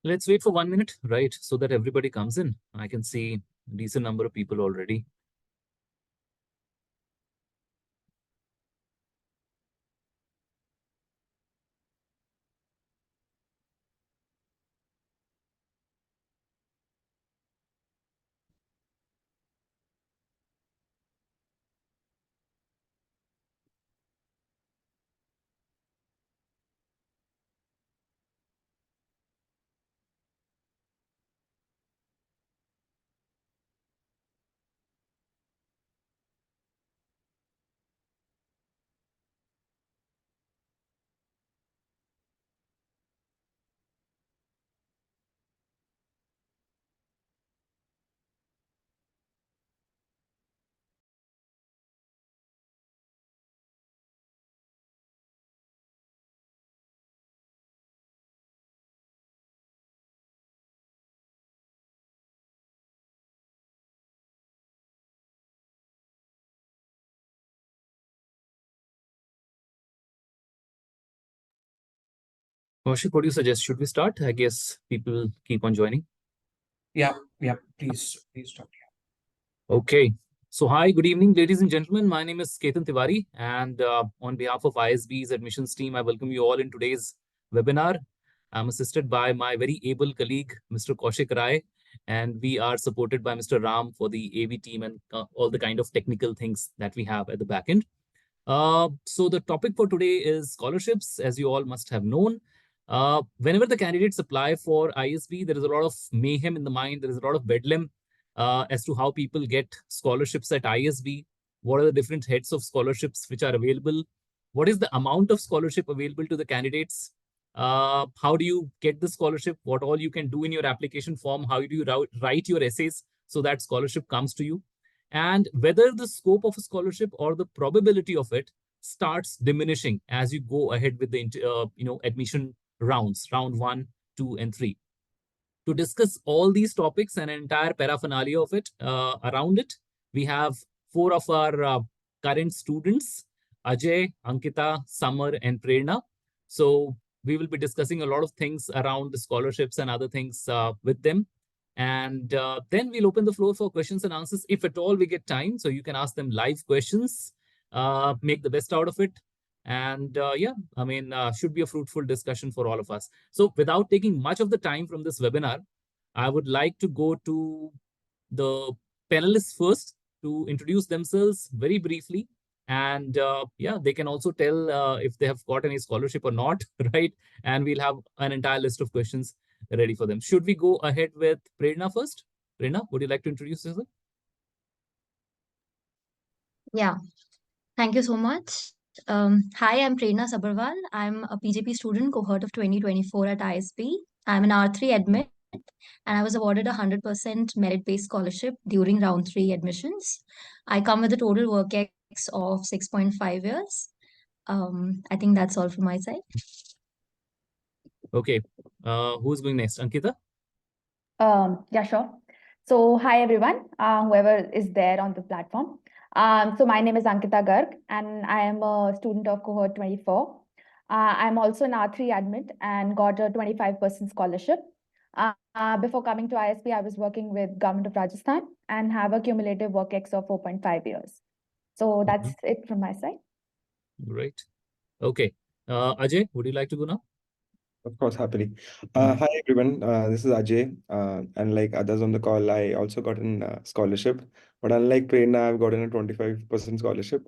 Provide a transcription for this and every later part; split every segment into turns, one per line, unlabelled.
Let's wait for 1 minute, right? So that everybody comes in. I can see a decent number of people already. Kaushik, what do you suggest? Should we start? I guess people keep on joining.
Yeah, please start.
Okay. So, hi, good evening, ladies and gentlemen. My name is Ketan Tiwari, and on behalf of ISB's admissions team, I welcome you all in today's webinar. I'm assisted by my very able colleague, Mr. Kaushik Rai, and we are supported by Mr. Ram for the AV team and all the kind of technical things that we have at the back end. So the topic for today is scholarships, as you all must have known. Whenever the candidates apply for ISB, there is a lot of mayhem in the mind. There is a lot of bedlam as to how people get scholarships at ISB. What are the different heads of scholarships which are available? What is the amount of scholarship available to the candidates? How do you get the scholarship? What all you can do in your application form? How do you write your essays so that scholarship comes to you? And whether the scope of a scholarship or the probability of it starts diminishing as you go ahead with the admission rounds, round 1, 2, and 3. To discuss all these topics and an entire paraphernalia of it around it, we have four of our current students: Ajay, Ankita, Samar, and Prerna. So we will be discussing a lot of things around the scholarships and other things with them. And then we'll open the floor for questions and answers if at all we get time. So you can ask them live questions, make the best out of it. And yeah, I mean, should be a fruitful discussion for all of us. So without taking much of the time from this webinar, I would like to go to the panelists first to introduce themselves very briefly. And yeah, they can also tell if they have got any scholarship or not, right? And we'll have an entire list of questions ready for them. Should we go ahead with Prerna first? Prerna, would you like to introduce yourself?
Yeah, thank you so much. Hi, I'm Prerna Sabharwal. I'm a PGP student, cohort of 2024 at ISB. I'm an R3 admit, and I was awarded a 100% merit-based scholarship during round 3 admissions. I come with a total work ex of 6.5 years. I think that's all from my side.
Okay. Who's going next? Ankita?
Yeah, sure. So, hi everyone, whoever is there on the platform. So my name is Ankita Garg, and I am a student of cohort 24. I'm also an R3 admit and got a 25% scholarship. Before coming to ISB, I was working with Government of Rajasthan and have a cumulative work ex of 4.5 years. So that's it from my side.
Great. Okay. Ajay, would you like to go now?
Of course, happily. Hi everyone, this is Ajay, and like others on the call, I also got a scholarship. But unlike Prerna, I've gotten a 25% scholarship.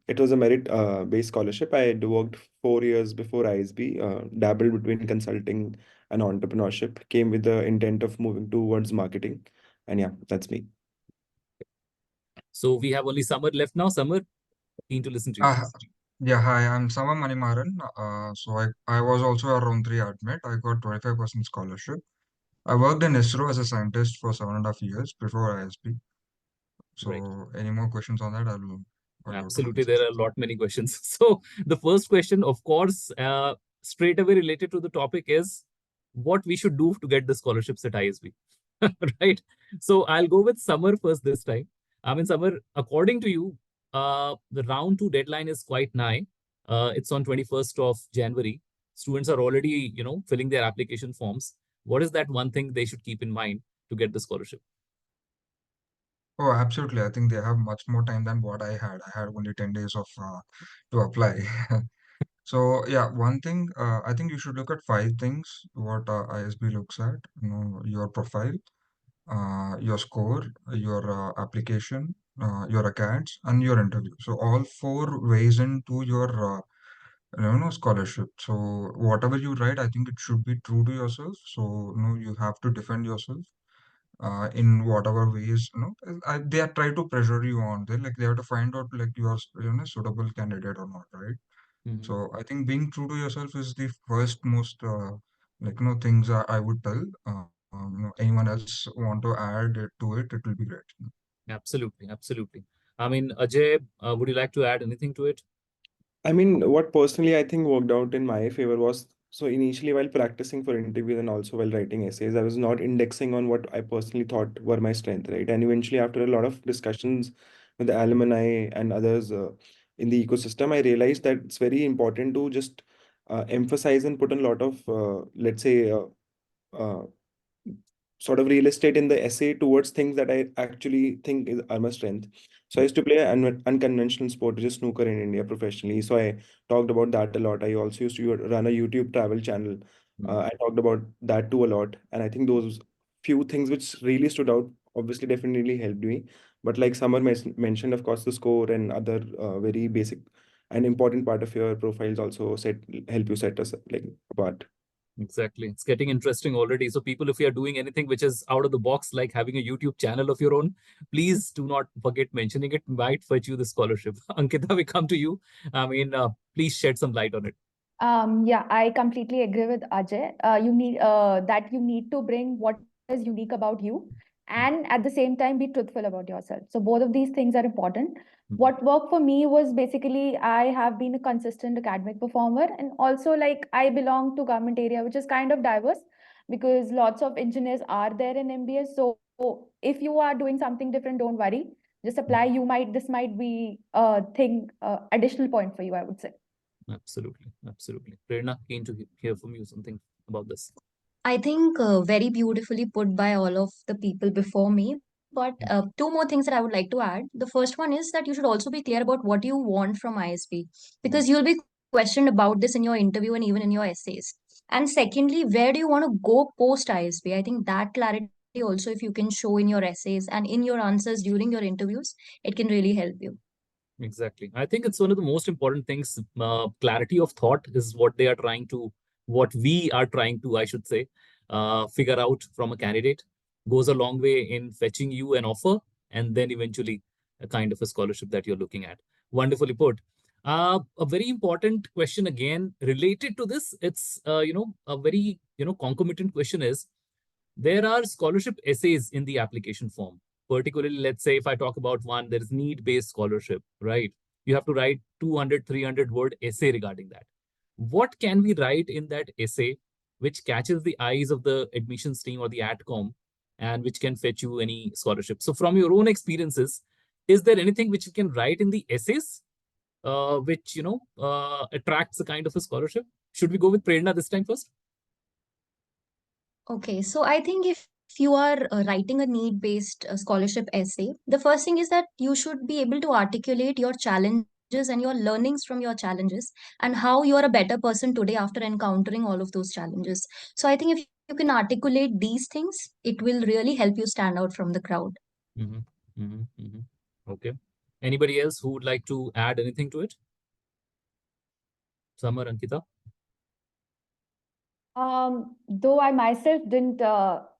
It was a merit-based scholarship. I had worked 4 years before ISB, dabbled between consulting and entrepreneurship, came with the intent of moving towards marketing. And yeah, that's me.
So we have only Samar left now. Samar, keen to listen to you.
Yeah, hi, I'm Sama Manimaran. I was also a round 3 admit. I got 25% scholarship. I worked in ISRO as a scientist for 7.5 years before ISB. So
Right.
any more questions on that?
Absolutely, there are a lot many questions. So the first question, of course, straight away related to the topic is what we should do to get the scholarships at ISB, right? So I'll go with Samar first this time. I mean, Samar, according to you, the round 2 deadline is quite nigh. It's on 21st of January. Students are already, filling their application forms. what is that one thing they should keep in mind to get the scholarship?
Oh, absolutely. I think they have much more time than what I had. I had only 10 days of to apply. So yeah, one thing, I think you should look at five things what ISB looks at. Your profile, your score, your application, your accounts, and your interview. So all four weighs into your scholarship. So whatever you write, I think it should be true to yourself. So you have to defend yourself in whatever ways. They are trying to pressure you on. They have to find out like you are suitable candidate or not, right?
Mhm.
So I think being true to yourself is the first most things I would tell. Anyone else want to add it to it, it will be great.
Absolutely, absolutely. I mean, Ajay, would you like to add anything to it?
I mean, what personally I think worked out in my favor was, so initially while practicing for interviews and also while writing essays, I was not indexing on what I personally thought were my strength, right? And eventually, after a lot of discussions with the alumni and others in the ecosystem, I realized that it's very important to just emphasize and put a lot of, let's say, uh, sort of real estate in the essay towards things that I actually think are my strength. So I used to play an unconventional sport, which is snooker in India professionally. So I talked about that a lot. I also used to run a YouTube travel channel. I talked about that too a lot. And I think those few things which really stood out obviously definitely helped me. But like Summer mentioned, of course, the score and other very basic and important part of your profiles also help you set us like apart.
Exactly. It's getting interesting already. So, people, if you are doing anything which is out of the box, like having a YouTube channel of your own, please do not forget mentioning it. Might fetch you the scholarship. Ankita, we come to you. I mean, please shed some light on it.
Yeah, I completely agree with Ajay. You need to bring what is unique about you, and at the same time be truthful about yourself. So both of these things are important. What worked for me was basically I have been a consistent academic performer, and also like I belong to government area, which is kind of diverse because lots of engineers are there in MBS. So if you are doing something different, don't worry. Just apply. This might be a thing, additional point for you, I would say.
Absolutely. Absolutely. Prerna, keen to hear from you something about this.
I think very beautifully put by all of the people before me. But two more things that I would like to add. The first one is that you should also be clear about what you want from ISB because you'll be questioned about this in your interview and even in your essays. And secondly, where do you want to go post ISB? I think that clarity also, if you can show in your essays and in your answers during your interviews, it can really help you.
Exactly. I think it's one of the most important things. Clarity of thought is what we are trying to, I should say, figure out from a candidate. Goes a long way in fetching you an offer and then eventually a kind of a scholarship that you're looking at. Wonderfully put. A very important question again related to this. It's a very concomitant question is there are scholarship essays in the application form. Particularly, let's say if I talk about one, there is need-based scholarship, right? You have to write 200, 300 word essay regarding that. What can we write in that essay which catches the eyes of the admissions team or the AdCom and which can fetch you any scholarship? So from your own experiences, is there anything which you can write in the essays which, attracts a kind of a scholarship? Should we go with Prerna this time first?
Okay, so I think if you are writing a need-based scholarship essay, the first thing is that you should be able to articulate your challenges and your learnings from your challenges and how you are a better person today after encountering all of those challenges. So I think if you can articulate these things, it will really help you stand out from the crowd.
Mm-hmm. Mm-hmm. Mm-hmm. Okay. Anybody else who would like to add anything to it? Samar, Ankita?
Though I myself didn't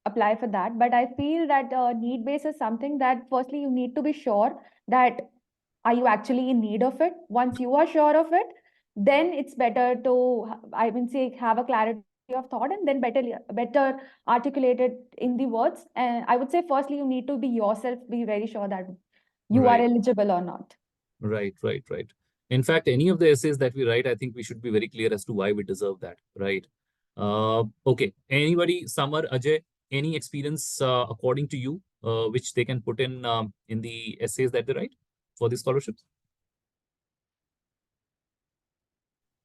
apply for that, but I feel that need base is something that firstly you need to be sure that are you actually in need of it. Once you are sure of it, then it's better to I mean say have a clarity of thought and then better articulate it in the words. And I would say firstly you need to be yourself, be very sure that you are
Right,
eligible or not.
right, right, right. In fact, any of the essays that we write, I think we should be very clear as to why we deserve that, right? Okay. Anybody, Samar, Ajay, any experience according to you, which they can put in the essays that they write for the scholarships?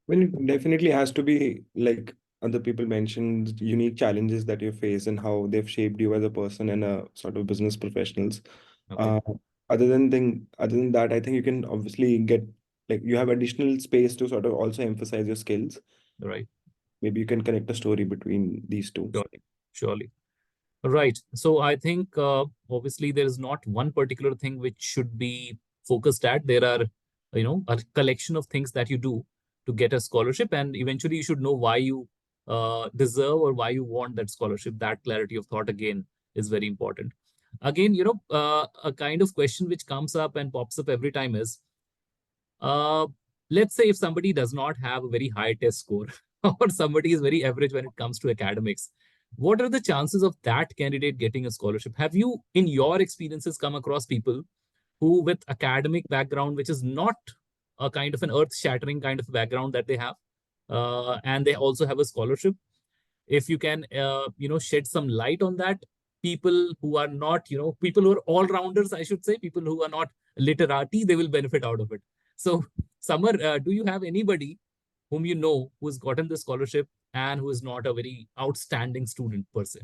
Well, it definitely has to be like other people mentioned unique challenges that you face and how they've shaped you as a person and a sort of business professionals.
Okay.
Uh, other than that, I think you can obviously get like you have additional space to sort of also emphasize your skills.
Right.
Maybe you can connect a story between these two.
Surely. Surely. Right. So I think obviously there is not one particular thing which should be focused at. There are, a collection of things that you do to get a scholarship, and eventually you should know why you deserve or why you want that scholarship. That clarity of thought again is very important. Again, a kind of question which comes up and pops up every time is, uh, let's say if somebody does not have a very high test score or somebody is very average when it comes to academics, what are the chances of that candidate getting a scholarship? Have you, in your experiences, come across people who, with academic background, which is not a kind of an earth-shattering kind of background that they have, and they also have a scholarship? If you can, shed some light on that, people who are not, people who are all-rounders, I should say, people who are not literati, they will benefit out of it. So, Samar, do you have anybody whom you know who has gotten the scholarship and who is not a very outstanding student per se?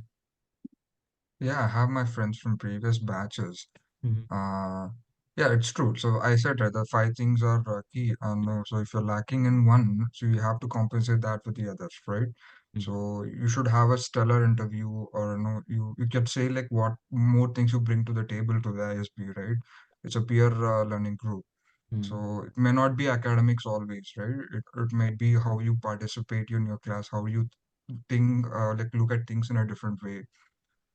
Yeah, I have my friends from previous batches.
Mhm.
Uh, yeah, it's true. So I said, right, the five things are key. And so if you're lacking in one, so you have to compensate that with the others, right?
Mhm.
So you should have a stellar interview, or you could say like what more things you bring to the table to the ISB, right? It's a peer learning group.
Mhm.
So it may not be academics always, right? It might be how you participate in your class, how you think, like look at things in a different way.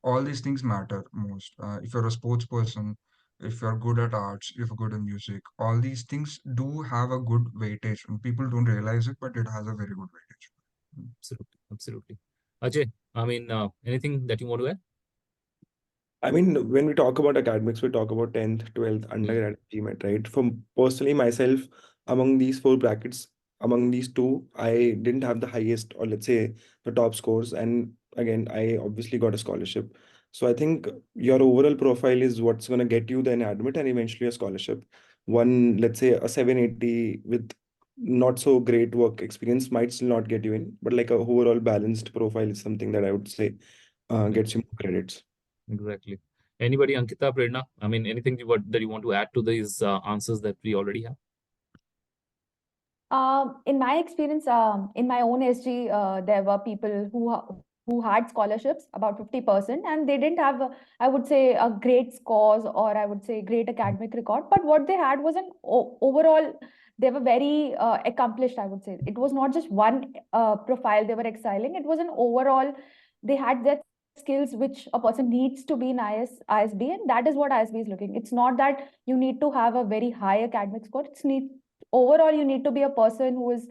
All these things matter most. If you're a sports person, if you're good at arts, if you're good in music, all these things do have a good weightage, and people don't realize it, but it has a very good weightage.
Absolutely. Absolutely. Ajay, I mean, anything that you want to add?
I mean, when we talk about academics, we talk about 10th, 12th, undergrad achievement, right? For personally myself, among these four brackets, among these two, I didn't have the highest or let's say the top scores. And again, I obviously got a scholarship. So I think your overall profile is what's going to get you the admit and eventually a scholarship. One, let's say a 780 with not so great work experience might still not get you in, but like a overall balanced profile is something that I would say gets you more credits.
Exactly. Anybody, Ankita, Prerna? I mean, anything that you want to add to these answers that we already have?
In my experience, in my own SG, there were people who had scholarships, about 50%, and they didn't have, I would say, a great scores or I would say great academic record. But what they had was an overall, they were very accomplished, I would say. It was not just one profile they were excelling. It was an overall, they had that skills which a person needs to be in ISB, and that is what ISB is looking. It's not that you need to have a very high academic score. It's need overall you need to be a person who's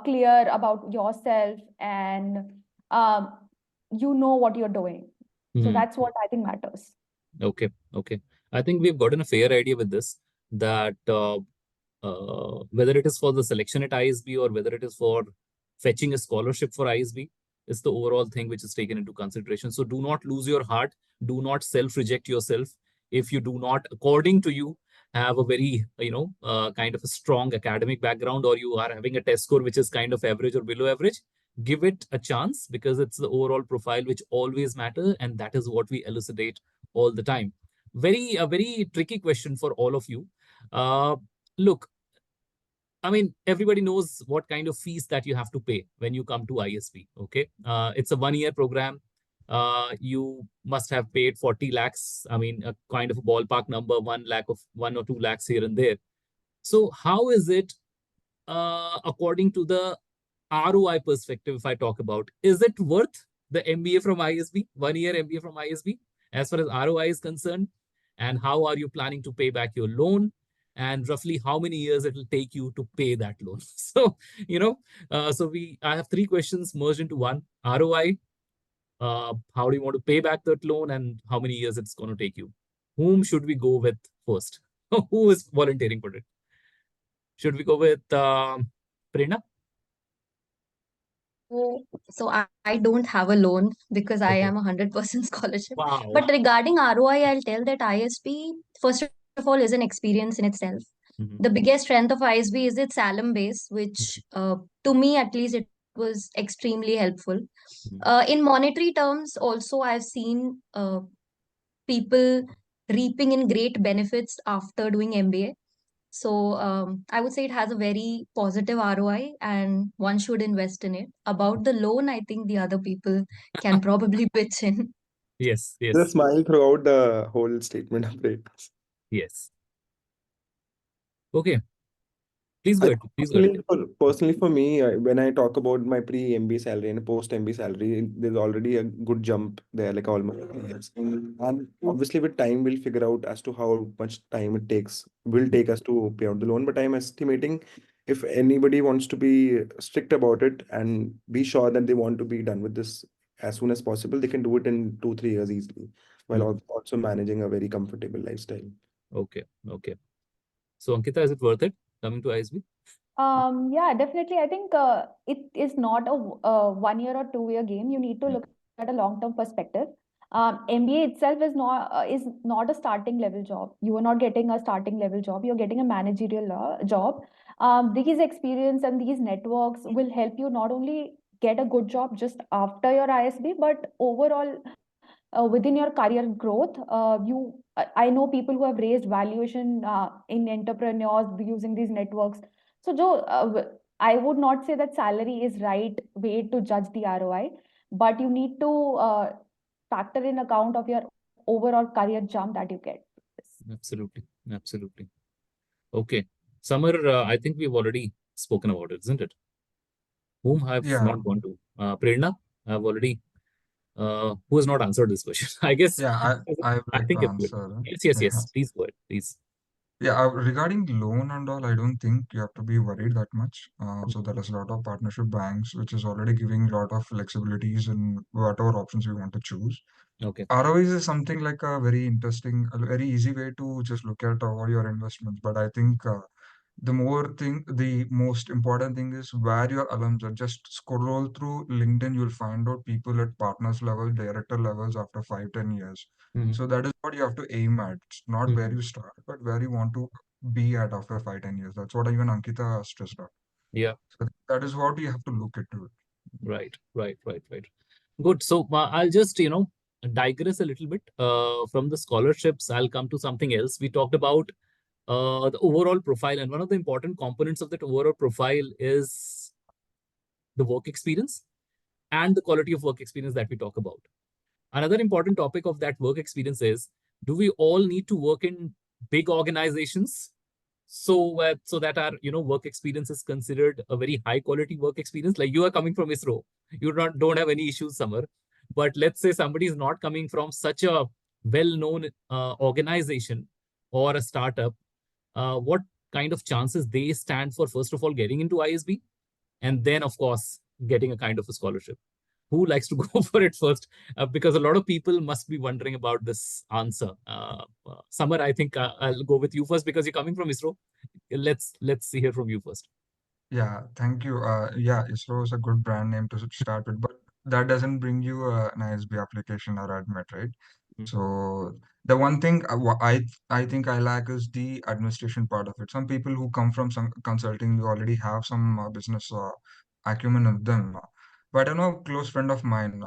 clear about yourself and um, you know what you're doing. So
Mhm.
that's what I think matters.
Okay. Okay. I think we've gotten a fair idea with this that whether it is for the selection at ISB or whether it is for fetching a scholarship for ISB, is the overall thing which is taken into consideration. So do not lose your heart. Do not self-reject yourself. If you do not, according to you, have a very, kind of a strong academic background, or you are having a test score which is kind of average or below average, give it a chance because it's the overall profile which always matter, and that is what we elucidate all the time. A very tricky question for all of you. Look, I mean, everybody knows what kind of fees that you have to pay when you come to ISB. Okay. It's a 1 year program. You must have paid 40 lakhs. I mean, a kind of a ballpark number, 1 lakh of 1 or 2 lakhs here and there. So, how is it, according to the ROI perspective, if I talk about, is it worth the MBA from ISB, 1 year MBA from ISB, as far as ROI is concerned? And how are you planning to pay back your loan? And roughly how many years it will take you to pay that loan? So, I have three questions merged into one. ROI, how do you want to pay back that loan, and how many years it's going to take you? Whom should we go with first? Who is volunteering for it? Should we go with Prerna?
So I don't have a loan because I
Okay.
am 100% scholarship.
Wow.
But regarding ROI, I'll tell that ISB, first of all, is an experience in itself.
Mhm.
The biggest strength of ISB is its alum base, which to me at least, it was extremely helpful.
Mm.
In monetary terms, also, I've seen people reaping in great benefits after doing MBA. So I would say it has a very positive ROI and one should invest in it. About the loan, I think the other people can probably pitch in.
Yes,
The
yes,
smile throughout the whole statement of Prerna's.
yes. Okay, please go
I
ahead. Please go ahead.
personally for me, when I talk about my pre-MBA salary and post-MBA salary, there's already a good jump there, like almost 3 years. And obviously, with time, we'll figure out as to how much time it will take us to pay out the loan. But I'm estimating if anybody wants to be strict about it and be sure that they want to be done with this as soon as possible, they can do it in 2, 3 years easily, while
Mm.
also managing a very comfortable lifestyle.
Okay, okay. So Ankita, is it worth it coming to ISB?
Yeah, definitely. I think it is not a 1 year or 2 year game. You need to
Mm.
look at a long-term perspective. MBA itself is not a starting level job. You are not getting a starting level job. You're getting a managerial job. These experience and these networks will help you not only get a good job just after your ISB, but overall within your career growth. I know people who have raised valuation in entrepreneurs using these networks. So Joe, I would not say that salary is right way to judge the ROI, but you need to factor in account of your overall career jump that you get.
Absolutely, absolutely. Okay. Summer, I think we've already spoken about it, isn't it? Whom have
Yeah,
not gone to? Prerna, I've already, who has not answered this question? I guess,
yeah, I would
I
like to
think everyone.
answer.
Yes, yes,
Yeah.
yes. Please go ahead, please.
Yeah, regarding loan and all, I don't think you have to be worried that much. So there is a lot of partnership banks which is already giving a lot of flexibilities in whatever options we want to choose.
Okay.
ROIs is something like a very interesting, a very easy way to just look at all your investments. But I think the most important thing is where your alums are. Just scroll through LinkedIn, you'll find out people at partners level, director levels after 5, 10 years.
Mhm.
So that is what you have to aim at. It's not where
Mhm.
you start, but where you want to be at after 5, 10 years. That's what even Ankita stressed out.
Yeah,
So that is what you have to look into it.
right, right, right, right. Good. So I'll just, digress a little bit from the scholarships. I'll come to something else. We talked about the overall profile, and one of the important components of that overall profile is the work experience and the quality of work experience that we talk about. Another important topic of that work experience is, do we all need to work in big organizations so that our work experience is considered a very high quality work experience? Like, you are coming from ISRO, you don't have any issues, Samar. But let's say somebody is not coming from such a well-known organization or a startup. What kind of chances they stand for, first of all, getting into ISB, and then, of course, getting a kind of a scholarship? Who likes to go for it first? Because a lot of people must be wondering about this answer. Samar, I think I'll go with you first because you're coming from ISRO. Let's hear from you first.
Yeah, thank you. Yeah, ISRO is a good brand name to start with, but that doesn't bring you an ISB application or admit, right?
Mm.
So the one thing I think I lack is the administration part of it. Some people who come from some consulting, you already have some business acumen of them. But I know a close friend of mine,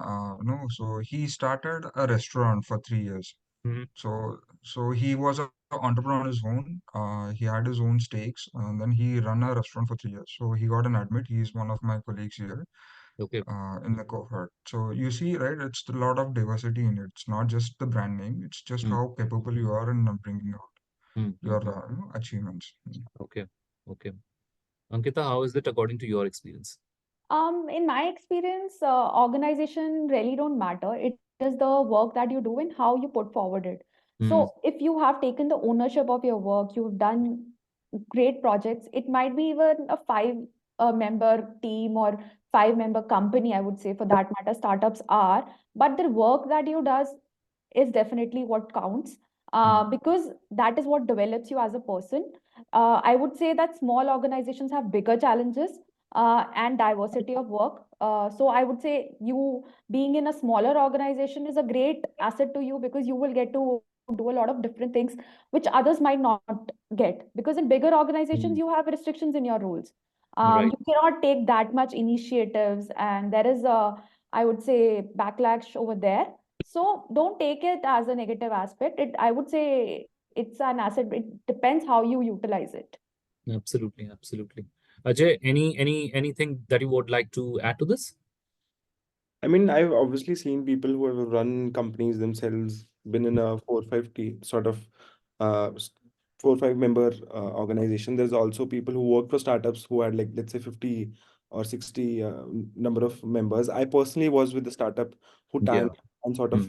so he started a restaurant for 3 years.
Mhm.
So he was an entrepreneur on his own. He had his own stakes, and then he ran a restaurant for 3 years. So he got an admit. He's one of my colleagues here
Okay.
in the cohort. So you see, right? It's a lot of diversity in it. It's not just the brand name. It's just
Mm.
how capable you are in bringing out
Mm.
your
Mm.
achievements.
Okay. Okay. Ankita, how is it according to your experience?
In my experience, organization really don't matter. It is the work that you do and how you put forward it.
Mm.
So if you have taken the ownership of your work, you've done great projects. It might be even a five member team or 5 member company, I would say, for that matter, startups are. But the work that you does is definitely what counts,
Mm.
because that is what develops you as a person. I would say that small organizations have bigger challenges and diversity of work. So I would say you being in a smaller organization is a great asset to you, because you will get to do a lot of different things which others might not get, because in bigger organizations
Mm.
you have restrictions in your roles.
Right.
You cannot take that much initiatives, and there is a, I would say, backlash over there. So don't take it as a negative aspect. I would say it's an asset. It depends how you utilize it.
Absolutely, absolutely. Ajay, anything that you would like to add to this?
I mean, I've obviously seen people who have run companies themselves, been in a 4 or 5 team sort of 4 or 5 member organization. There's also people who work for startups who had, like, let's say 50 or 60 number of members. I personally was with the startup who
Yeah.
tanked and sort of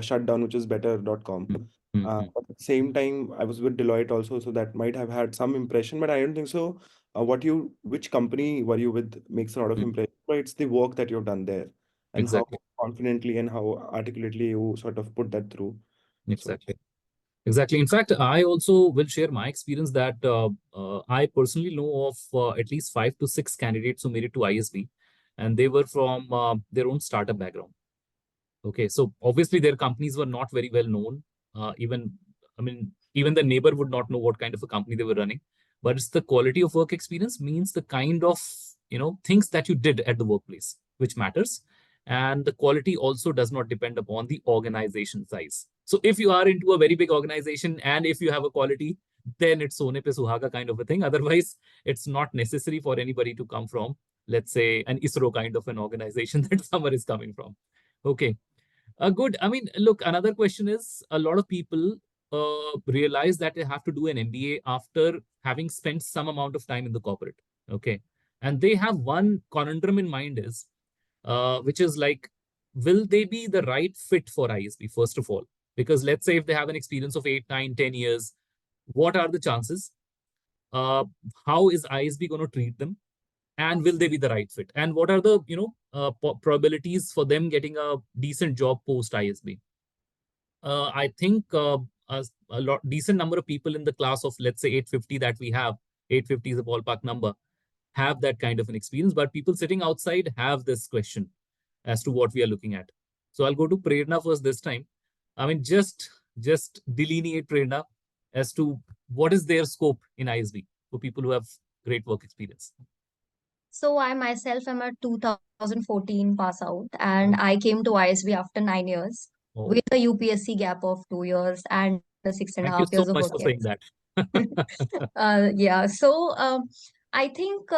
shut down, which is better.com. But at the same time, I was with Deloitte also, so that might have had some impression, but I don't think so. Which company were you with makes a lot of impression, but it's the work that you've done there and how
Exactly.
confidently and how articulately you sort of put that through. So,
Exactly. Exactly. In fact, I also will share my experience that I personally know of at least 5 to 6 candidates who made it to ISB, and they were from their own startup background. Okay, so obviously their companies were not very well known. I mean, even the neighbor would not know what kind of a company they were running. But it's the quality of work experience, means the kind of things that you did at the workplace, which matters, and the quality also does not depend upon the organization size. So if you are into a very big organization and if you have a quality, then it's sone pe suhaga kind of a thing. Otherwise, it's not necessary for anybody to come from, let's say, an ISRO kind of an organization that someone is coming from. Okay. Good. I mean, look, another question is a lot of people realize that they have to do an MBA after having spent some amount of time in the corporate. Okay. And they have one conundrum in mind is, which is like, will they be the right fit for ISB, first of all? Because let's say if they have an experience of 8, 9, 10 years, what are the chances? How is ISB going to treat them? And will they be the right fit, and what are the probabilities for them getting a decent job post ISB? I think a lot decent number of people in the class of, let's say, 850 that we have, 850 is a ballpark number, have that kind of an experience, but people sitting outside have this question as to what we are looking at. So I'll go to Prerna first this time. I mean, just delineate, Prerna, as to what is their scope in ISB for people who have great work experience.
So I myself am a 2014 pass out, and I came to ISB after 9 years with a UPSC gap of 2 years and six and a
Thank you
half
so
years of
much
work
for saying that.
Yeah, so I think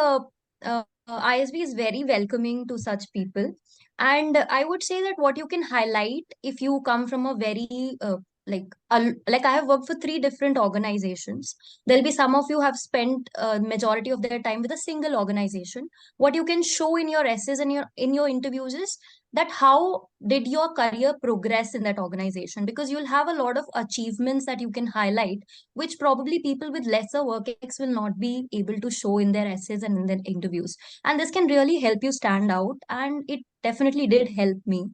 ISB is very welcoming to such people. And I would say that what you can highlight if you come from a very like I have worked for 3 different organizations. There'll be some of you have spent majority of their time with a single organization. What you can show in your essays and in your interviews is that how did your career progress in that organization, because you'll have a lot of achievements that you can highlight, which probably people with lesser work ex will not be able to show in their essays and in their interviews. And this can really help you stand out, and it definitely did help me.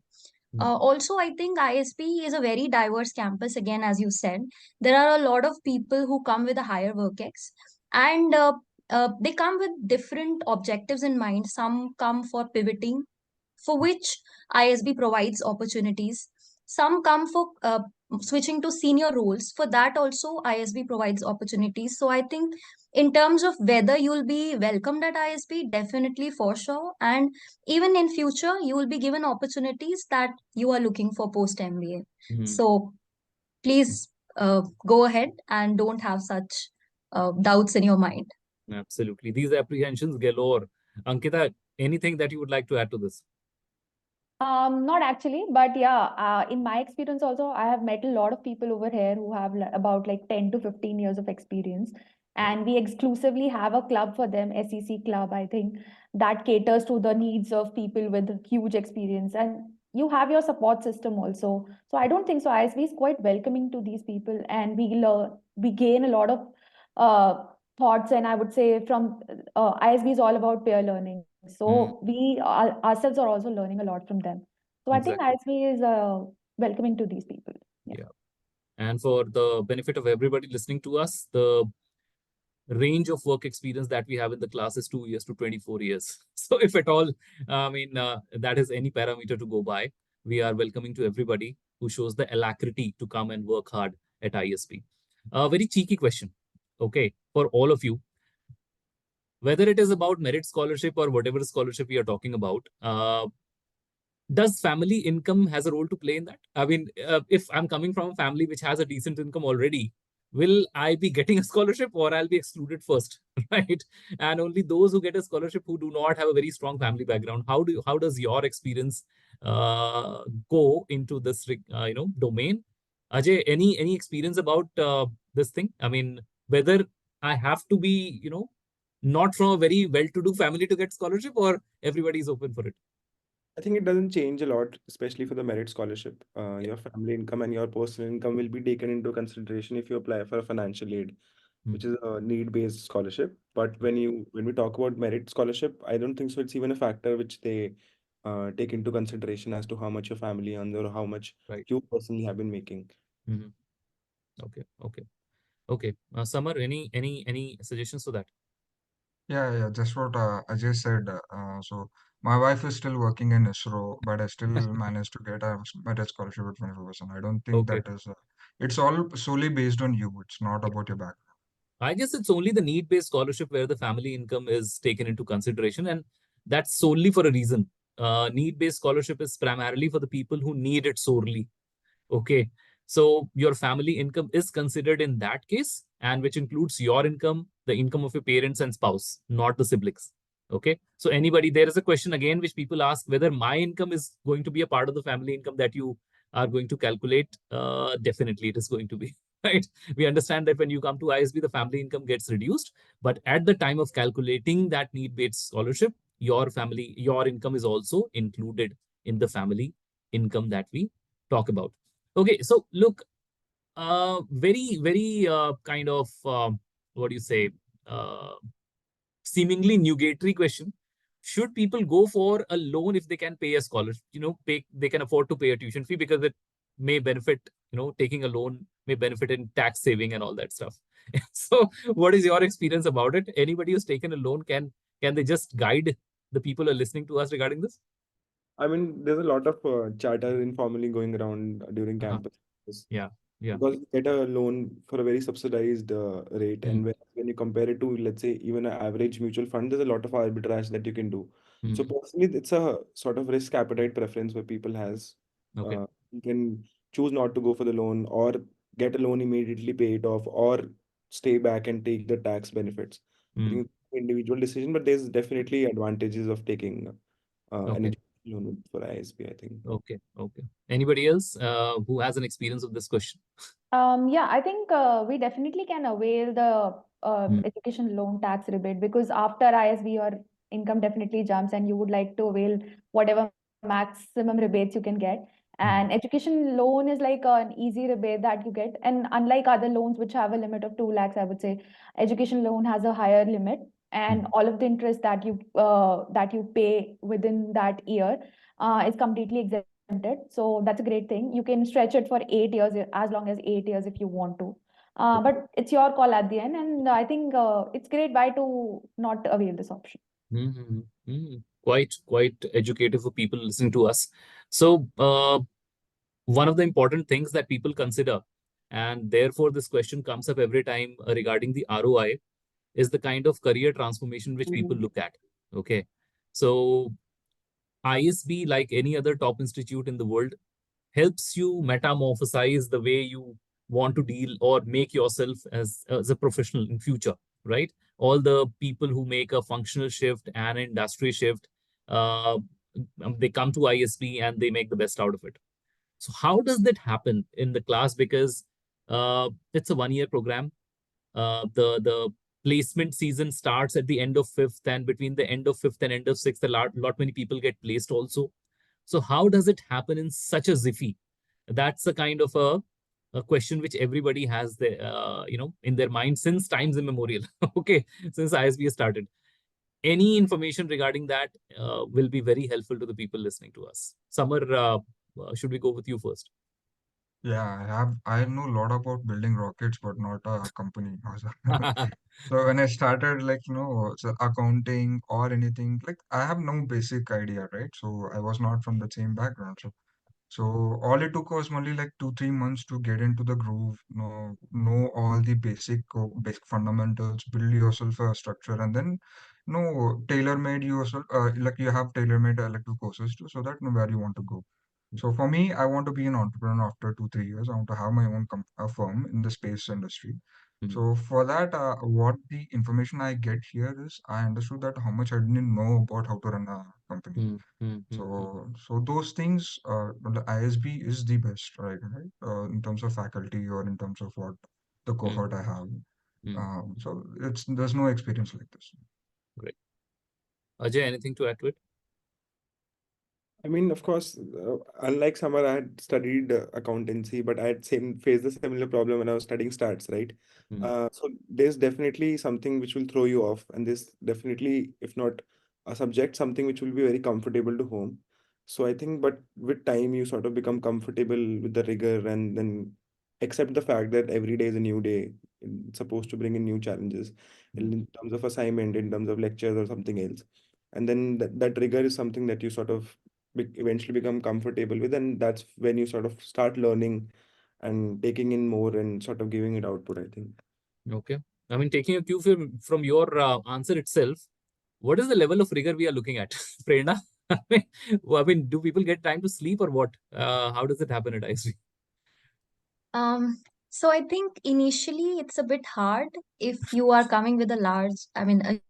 Also, I think ISP is a very diverse campus. Again, as you said, there are a lot of people who come with a higher work ex, and they come with different objectives in mind. Some come for pivoting, for which ISB provides opportunities. Some come for switching to senior roles. For that also, ISB provides opportunities. So I think in terms of whether you'll be welcomed at ISB, definitely for sure. And even in future, you will be given opportunities that you are looking for post MBA. So please go ahead and don't have such doubts in your mind.
Absolutely. These apprehensions galore. Ankita, anything that you would like to add to this?
Not actually, but yeah, in my experience also, I have met a lot of people over here who have about like 10 to 15 years of experience. And we exclusively have a club for them, SEC club, I think, that caters to the needs of people with huge experience. And you have your support system also. So I don't think so. ISB is quite welcoming to these people, and we gain a lot of thoughts. And I would say from ISB is all about peer learning. So we ourselves are also learning a lot from them. So I think
Exactly.
ISB is welcoming to these people.
Yeah. And for the benefit of everybody listening to us, the range of work experience that we have in the class is 2 years to 24 years. So if at all, I mean, that is any parameter to go by, we are welcoming to everybody who shows the alacrity to come and work hard at ISB. A very cheeky question, okay, for all of you. whether it is about merit scholarship or whatever scholarship we are talking about, does family income has a role to play in that? I mean, if I'm coming from a family which has a decent income already, will I be getting a scholarship or I'll be excluded first, right? And only those who get a scholarship who do not have a very strong family background. How does your experience go into this domain? Ajay, any experience about this thing? I mean, whether I have to be not from a very well-to-do family to get scholarship, or everybody is open for it?
I think it doesn't change a lot, especially for the merit scholarship. Your family income and your personal income will be taken into consideration if you apply for a financial aid,
Hmm.
which is a need-based scholarship. But when we talk about merit scholarship, I don't think so. It's even a factor which they take into consideration as to how much your family earns or how much
Right.
you personally have been making.
Mhm. Okay. Okay. Okay. Samar, any suggestions for that?
Yeah, just what Ajay said. So my wife is still working in ISRO, but I still managed to get a merit scholarship at 25%. I don't think
Okay.
that is. It's all solely based on you. It's not about your background.
I guess it's only the need-based scholarship where the family income is taken into consideration, and that's solely for a reason. Need-based scholarship is primarily for the people who need it sorely. Okay. So your family income is considered in that case, and which includes your income, the income of your parents and spouse, not the siblings. Okay. So anybody, there is a question again which people ask whether my income is going to be a part of the family income that you are going to calculate. Definitely, it is going to be. Right. We understand that when you come to ISB, the family income gets reduced, but at the time of calculating that need-based scholarship, your income is also included in the family income that we talk about. Okay, so look, very kind of what do you say? Uh, Seemingly nugatory question. Should people go for a loan if they can pay a scholarship? They can afford to pay a tuition fee because it may benefit. Taking a loan may benefit in tax saving and all that stuff. So, what is your experience about it? Anybody who's taken a loan, can they just guide the people who are listening to us regarding this?
I mean, there's a lot of chatter informally going around during
Uh-huh.
campus
Yeah, yeah.
because you get a loan for a very subsidized rate,
Mm,
and when you compare it to, let's say, even an average mutual fund, there's a lot of arbitrage that you can do. So
mm.
personally, it's a sort of risk appetite preference where people has.
Okay.
You can choose not to go for the loan or get a loan immediately, pay it off, or stay back and take the tax benefits. I
Mm.
think individual decision, but there's definitely advantages of taking an
Okay.
education loan for ISB, I think.
Okay. Okay. Anybody else who has an experience of this question?
Yeah, I think we definitely can avail the
Mm,
education loan tax rebate, because after ISB your income definitely jumps and you would like to avail whatever maximum rebates you can get.
mm,
And education loan is like an easy rebate that you get. And unlike other loans which have a limit of 2 lakhs, I would say education loan has a higher limit, and
mm.
all of the interest that you pay within that year is completely exempted. So that's a great thing. You can stretch it for 8 years, as long as 8 years if you want to. But it's your call at the end, and I think it's great. Why to not avail this option?
Mhm, mhm. Quite educative for people listening to us. So, one of the important things that people consider, and therefore this question comes up every time regarding the ROI, is the kind of career transformation which people look at. Okay. So, ISB, like any other top institute in the world, helps you metamorphosize the way you want to deal or make yourself as a professional in future, right? All the people who make a functional shift and an industry shift, uh, they come to ISB and they make the best out of it. So how does that happen in the class? Because it's a 1 year program. The placement season starts at the end of fifth, and between the end of fifth and end of sixth, a lot many people get placed also. So how does it happen in such a ziffy? That's a kind of a question which everybody has in their mind since times immemorial. Okay, since ISB has started. Any information regarding that will be very helpful to the people listening to us. Samar, should we go with you first?
Yeah, I know a lot about building rockets, but not a company. So when I started, like, so accounting or anything, like I have no basic idea, right? So I was not from the same background. So So all it took was only like 2-3 months to get into the groove, know all the basic fundamentals, build yourself a structure, and then tailor-made yourself. Like you have tailor-made elective courses too, so that you know where you want to go. So for me, I want to be an entrepreneur after 2-3 years. I want to have my own firm in the space industry. So for that, what the information I get here is I understood that how much I didn't know about how to run a company. So those things, the ISB is the best, right? In terms of faculty or in terms of what the cohort I have. So there's no experience like this.
Great. Ajay, anything to add to it?
I mean, of course, unlike Samar, I had studied accountancy, but I had faced the similar problem when I was studying stats, right? So there's definitely something which will throw you off, and there's definitely, if not a subject, something which will be very comfortable to home. So I think, but with time, you sort of become comfortable with the rigor and then accept the fact that every day is a new day. It's supposed to bring in new challenges in terms of assignment, in terms of lectures or something else. And then that rigor is something that you sort of eventually become comfortable with, and that's when you sort of start learning and taking in more and sort of giving it output, I think.
Okay. I mean, taking a cue from your answer itself, what is the level of rigor we are looking at, Prerna? I mean, do people get time to sleep or what? How does it happen at ISB?
So I think initially it's a bit hard if you are coming with a large,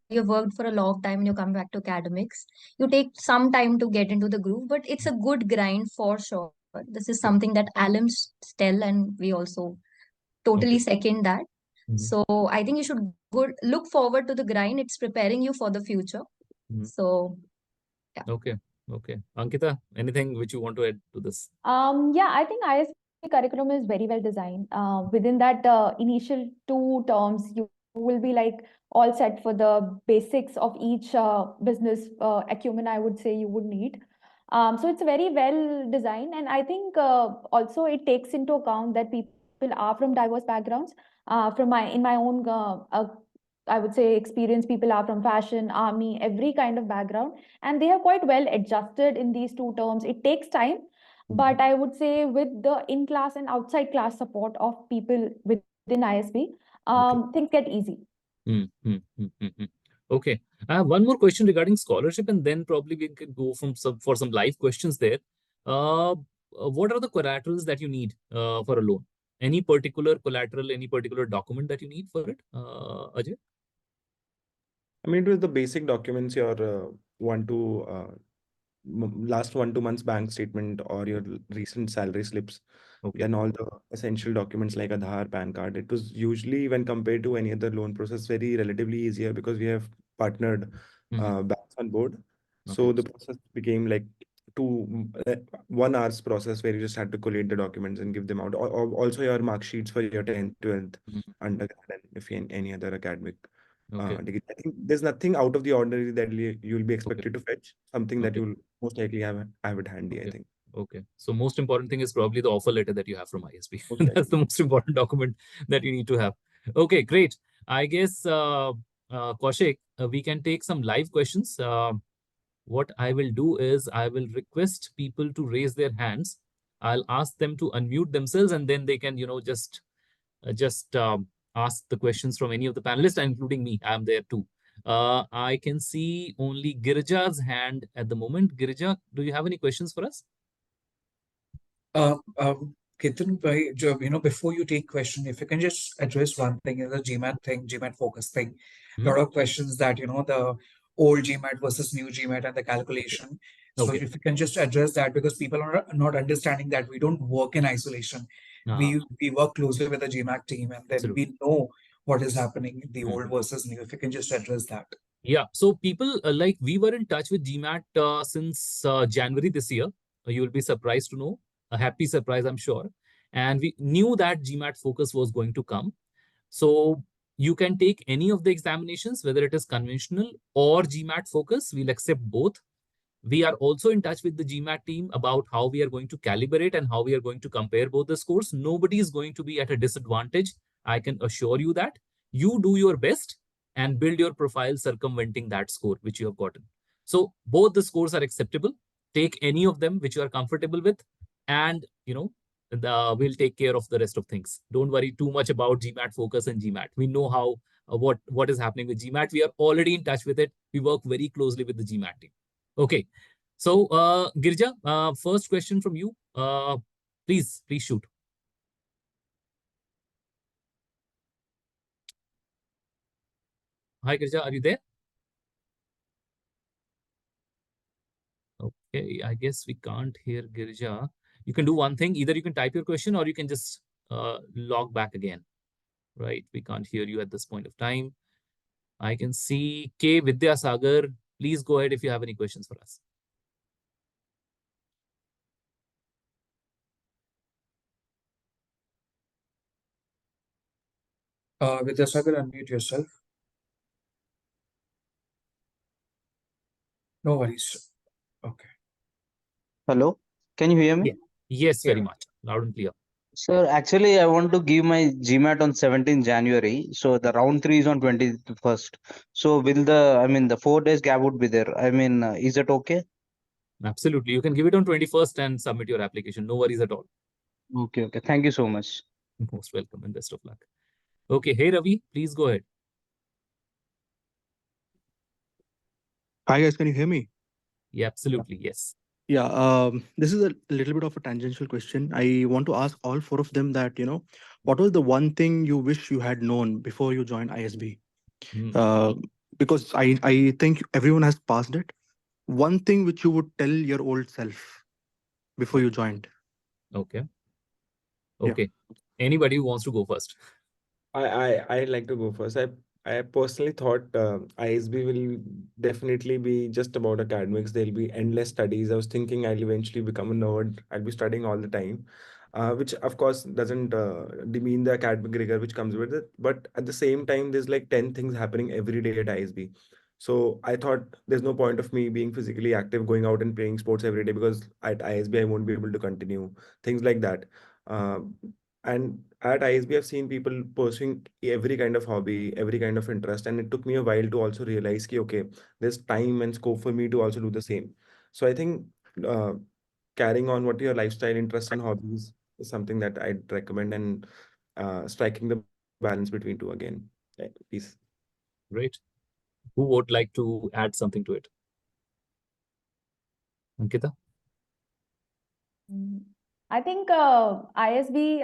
you've worked for a long time and you come back to academics. You take some time to get into the groove, but it's a good grind for sure. This is something that alums tell, and we also totally
Okay.
second that.
Mhm.
So I think you should look forward to the grind. It's preparing you for the future.
Mhm.
So yeah.
Okay. Ankita, anything which you want to add to this?
Yeah, I think ISB curriculum is very well designed. Within that initial 2 terms, you will be like all set for the basics of each business acumen, I would say you would need. So it's very well designed, and I think also it takes into account that people are from diverse backgrounds. In my own I would say experience, people are from fashion, army, every kind of background, and they are quite well adjusted in these 2 terms. It takes time, but I would say with the in-class and outside class support of people within ISB, things get easy.
Okay. I have one more question regarding scholarship, and then probably we can go for some live questions there. What are the collaterals that you need for a loan? Any particular collateral, any particular document that you need for it, Ajay?
I mean, it was the basic documents, your last 1-2 months bank statement or your recent salary slips.
Okay.
And all the essential documents like Aadhaar, PAN card. It was usually, when compared to any other loan process, very relatively easier because we have partnered banks on board. So
Okay.
the process became like 1 hour's process where you just had to collate the documents and give them out. Also your mark sheets for your 10th, 12th, undergrad, and if you any other academic
Okay.
degree. I think there's nothing out of the ordinary that you'll be
Okay.
expected to fetch. Something that
Okay.
you'll most likely have it handy, I
Okay.
think.
Okay. So most important thing is probably the offer letter that you have from ISB.
Most
That's
likely.
the most important document that you need to have. Okay, great. I guess, Kaushik, we can take some live questions. What I will do is I will request people to raise their hands. I'll ask them to unmute themselves, and then they can, just ask the questions from any of the panelists, including me. I'm there too. I can see only Girja's hand at the moment. Girja, do you have any questions for us?
Ketan, before you take question, if you can just address one thing, is the GMAT thing, GMAT focus thing. A lot of questions that, the old GMAT versus new GMAT and the calculation. So
Okay.
if you can just address that, because people are not understanding that we don't work in isolation. We work closely with the GMAT team, and then
Absolutely.
we know what is happening, the old versus new. If you can just address that.
Yeah. So people like we were in touch with GMAT since January this year. You will be surprised to know. A happy surprise, I'm sure. And we knew that GMAT focus was going to come. So you can take any of the examinations, whether it is conventional or GMAT focus. We'll accept both. We are also in touch with the GMAT team about how we are going to calibrate and how we are going to compare both the scores. Nobody is going to be at a disadvantage. I can assure you that. You do your best and build your profile circumventing that score which you have gotten. So both the scores are acceptable. Take any of them which you are comfortable with and we'll take care of the rest of things. Don't worry too much about GMAT focus and GMAT. We know how what is happening with GMAT. We are already in touch with it. We work very closely with the GMAT team. Okay. So Girja, first question from you. Please shoot. Hi Girja, are you there? Okay, I guess we can't hear Girja. You can do one thing. Either you can type your question or you can just log back again. Right? We can't hear you at this point of time. I can see K. Vidyasagar. Please go ahead if you have any questions for us.
Vidyasagar, unmute yourself. No worries. Okay.
Hello, can you hear me?
Yeah. Yes, very
Yeah.
much. Loud and clear.
Sir, actually, I want to give my GMAT on 17th January. So the round 3 is on 21st. So will the 4 days gap would be there. Is that okay?
Absolutely. You can give it on 21st and submit your application. No worries at all.
Okay. Thank you so much.
Most welcome and best of luck. Okay. Hey, Ravi, please go ahead.
Hi guys, can you hear me?
Yeah, absolutely. Yes.
Yeah, this is a little bit of a tangential question. I want to ask all four of them that, what was the one thing you wish you had known before you joined ISB? Uh, because I think everyone has passed it. One thing which you would tell your old self before you joined.
Okay.
Yeah.
Okay. Anybody who wants to go first?
I'd like to go first. I personally thought ISB will definitely be just about academics. There'll be endless studies. I was thinking I'll eventually become a nerd. I'll be studying all the time, which of course doesn't demean the academic rigor which comes with it. But at the same time, there's like 10 things happening every day at ISB. So I thought there's no point of me being physically active, going out and playing sports every day because at ISB I won't be able to continue things like that. Uh, and at ISB, I've seen people pursuing every kind of hobby, every kind of interest. And it took me a while to also realize, okay, there's time and scope for me to also do the same. So I think uh, carrying on what your lifestyle interests and hobbies is something that I'd recommend, and striking the balance between two again. Peace.
Great. Who would like to add something to it? Ankita?
I think ISB,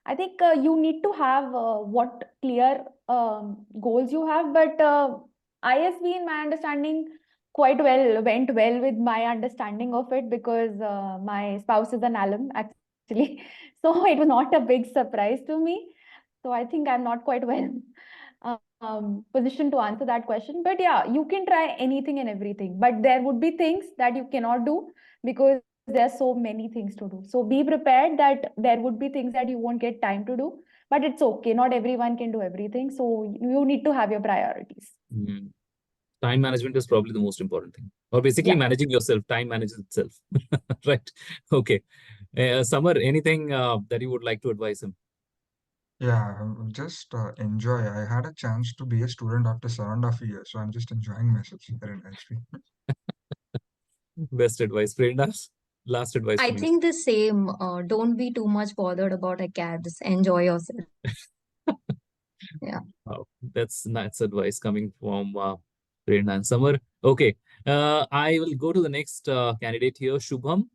I think you need to have what clear goals you have, but ISB, in my understanding, quite well went well with my understanding of it because my spouse is an alum actually, so it was not a big surprise to me. So I think I'm not quite well positioned to answer that question. But yeah, you can try anything and everything, but there would be things that you cannot do because there are so many things to do. So be prepared that there would be things that you won't get time to do, but it's okay. Not everyone can do everything. So you need to have your priorities.
Time management is probably the most important thing, or basically managing yourself. Time manages itself. Right. Okay. Samar, anything that you would like to advise him?
Yeah, just enjoy. I had a chance to be a student after 7.5 years, so I'm just enjoying myself here in ISB.
Best advice. Prerna, last advice
I
from you.
think the same. Don't be too much bothered about acads. Enjoy yourself. Yeah.
Wow, that's nice advice coming from Prerna and Samar. Okay. I will go to the next candidate here, Shubham.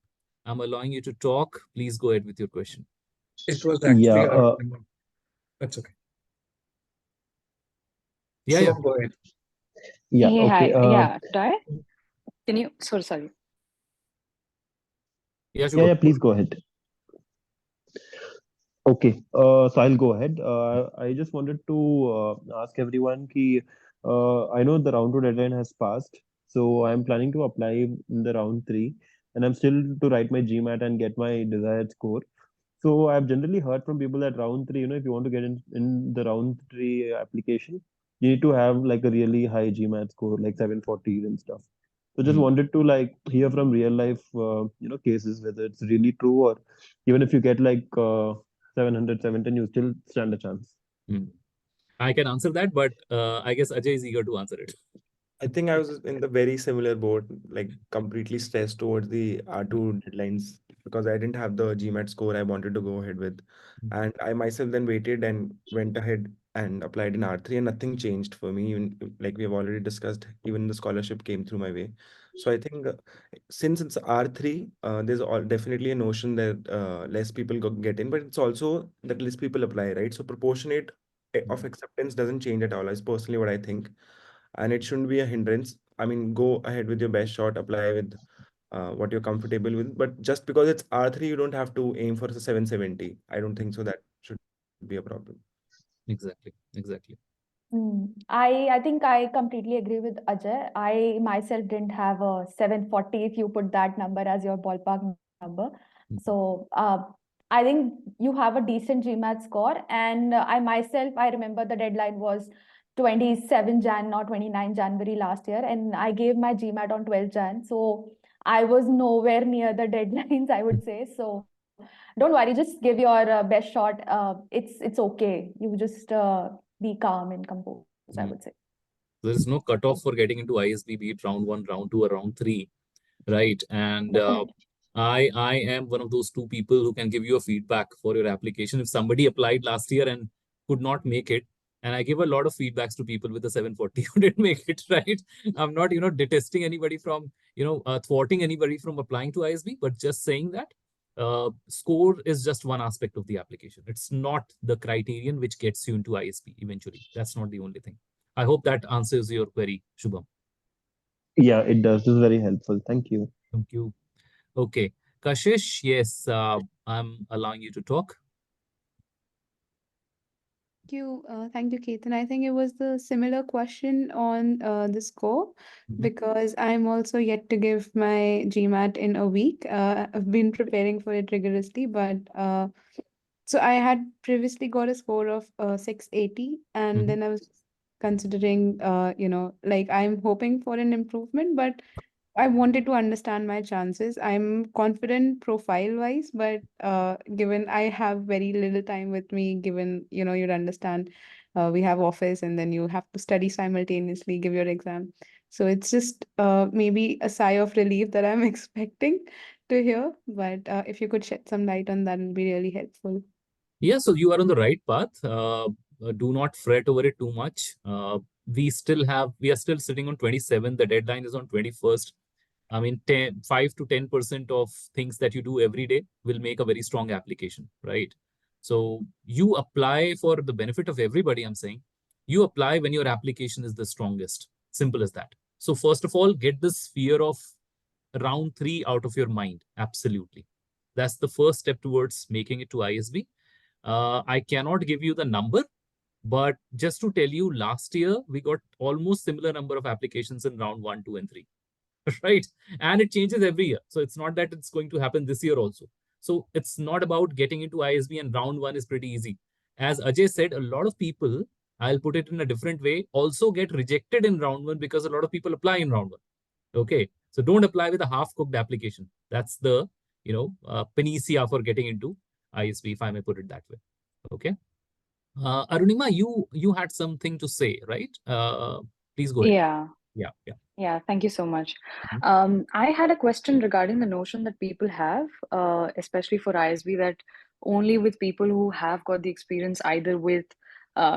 I'm allowing you to talk. Please go ahead with your question.
It was actually
Yeah,
that's okay.
Yeah, yeah.
Shubham, go ahead.
yeah,
Hey,
okay.
hi. Yeah, Toy? Can you? Sorry.
Yeah,
Yeah,
Shubham.
please go ahead. Okay, so I'll go ahead. I just wanted to ask everyone ki, I know the round two deadline has passed, so I'm planning to apply in the round three, and I'm still to write my GMAT and get my desired score. So I've generally heard from people that round three, if you want to get in the round three application, you need to have like a really high GMAT score, like 740 and stuff. So just wanted to like hear from real life, cases whether it's really true, or even if you get like 700, 710, you still stand a chance.
I can answer that, but I guess Ajay is eager to answer it.
I think I was in the very similar boat, like completely stressed towards the R2 deadlines because I didn't have the GMAT score I wanted to go ahead with. And I myself then waited and went ahead and applied in R3, and nothing changed for me. Even like we have already discussed, even the scholarship came through my way. So I think since it's R3, there's definitely a notion that less people get in, but it's also that less people apply, right? So proportionate of acceptance doesn't change at all. Is personally what I think, and it shouldn't be a hindrance. I mean, go ahead with your best shot, apply with what you're comfortable with. But just because it's R3, you don't have to aim for a 770. I don't think so. That should be a problem.
Exactly. Exactly.
I think I completely agree with Ajay. I myself didn't have a 740 if you put that number as your ballpark number. So I think you have a decent GMAT score, and I remember the deadline was 27 Jan, not 29 January last year, and I gave my GMAT on 12 Jan. So I was nowhere near the deadlines, I would say. So don't worry, just give your best shot. It's okay. You just be calm and composed, I would say.
There is no cutoff for getting into ISB, be it round 1, round 2, or round 3, right? And
Definitely.
I am one of those two people who can give you a feedback for your application. If somebody applied last year and could not make it, and I give a lot of feedbacks to people with the 740 who didn't make it, right? I'm not, detesting anybody from, thwarting anybody from applying to ISB, but just saying that score is just one aspect of the application. It's not the criterion which gets you into ISB eventually. That's not the only thing. I hope that answers your query, Shubham.
Yeah, it does. This is very helpful. Thank you.
Thank you. Okay. Kashish, yes, I'm allowing you to talk.
Thank you, Ketan. I think it was the similar question on the score because I'm also yet to give my GMAT in a week. I've been preparing for it rigorously, but so I had previously got a score of 680, and then I was considering, like I'm hoping for an improvement, but I wanted to understand my chances. I'm confident profile wise, but given I have very little time with me, given you'd understand, we have office and then you have to study simultaneously, give your exam. So it's just maybe a sigh of relief that I'm expecting to hear. But if you could shed some light on that, would be really helpful.
Yeah, so you are on the right path. Do not fret over it too much. We are still sitting on 27. The deadline is on 21st. I mean, 5 to 10% of things that you do every day will make a very strong application, right? So you apply for the benefit of everybody, I'm saying. You apply when your application is the strongest. Simple as that. So first of all, get this fear of round 3 out of your mind. Absolutely. That's the first step towards making it to ISB. I cannot give you the number, but just to tell you, last year we got almost similar number of applications in round 1, 2, and 3. Right? And it changes every year. So it's not that it's going to happen this year also. So it's not about getting into ISB, and round 1 is pretty easy. As Ajay said, a lot of people, I'll put it in a different way, also get rejected in round 1 because a lot of people apply in round 1. Okay. So don't apply with a half-cooked application. That's the, panacea for getting into ISB, if I may put it that way. Okay. Arunima, you had something to say, right? Please go ahead.
Yeah, thank you so much. I had a question regarding the notion that people have, especially for ISB, that only with people who have got the experience either with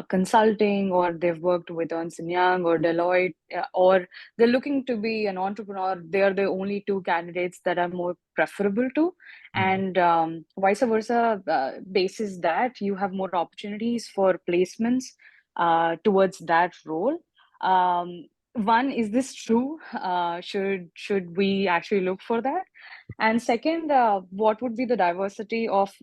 consulting, or they've worked with Ernst & Young or Deloitte, or they're looking to be an entrepreneur, they're the only two candidates that are more preferable to. And vice versa, basis that you have more opportunities for placements towards that role. One, is this true? Should we actually look for that? And second, what would be the diversity of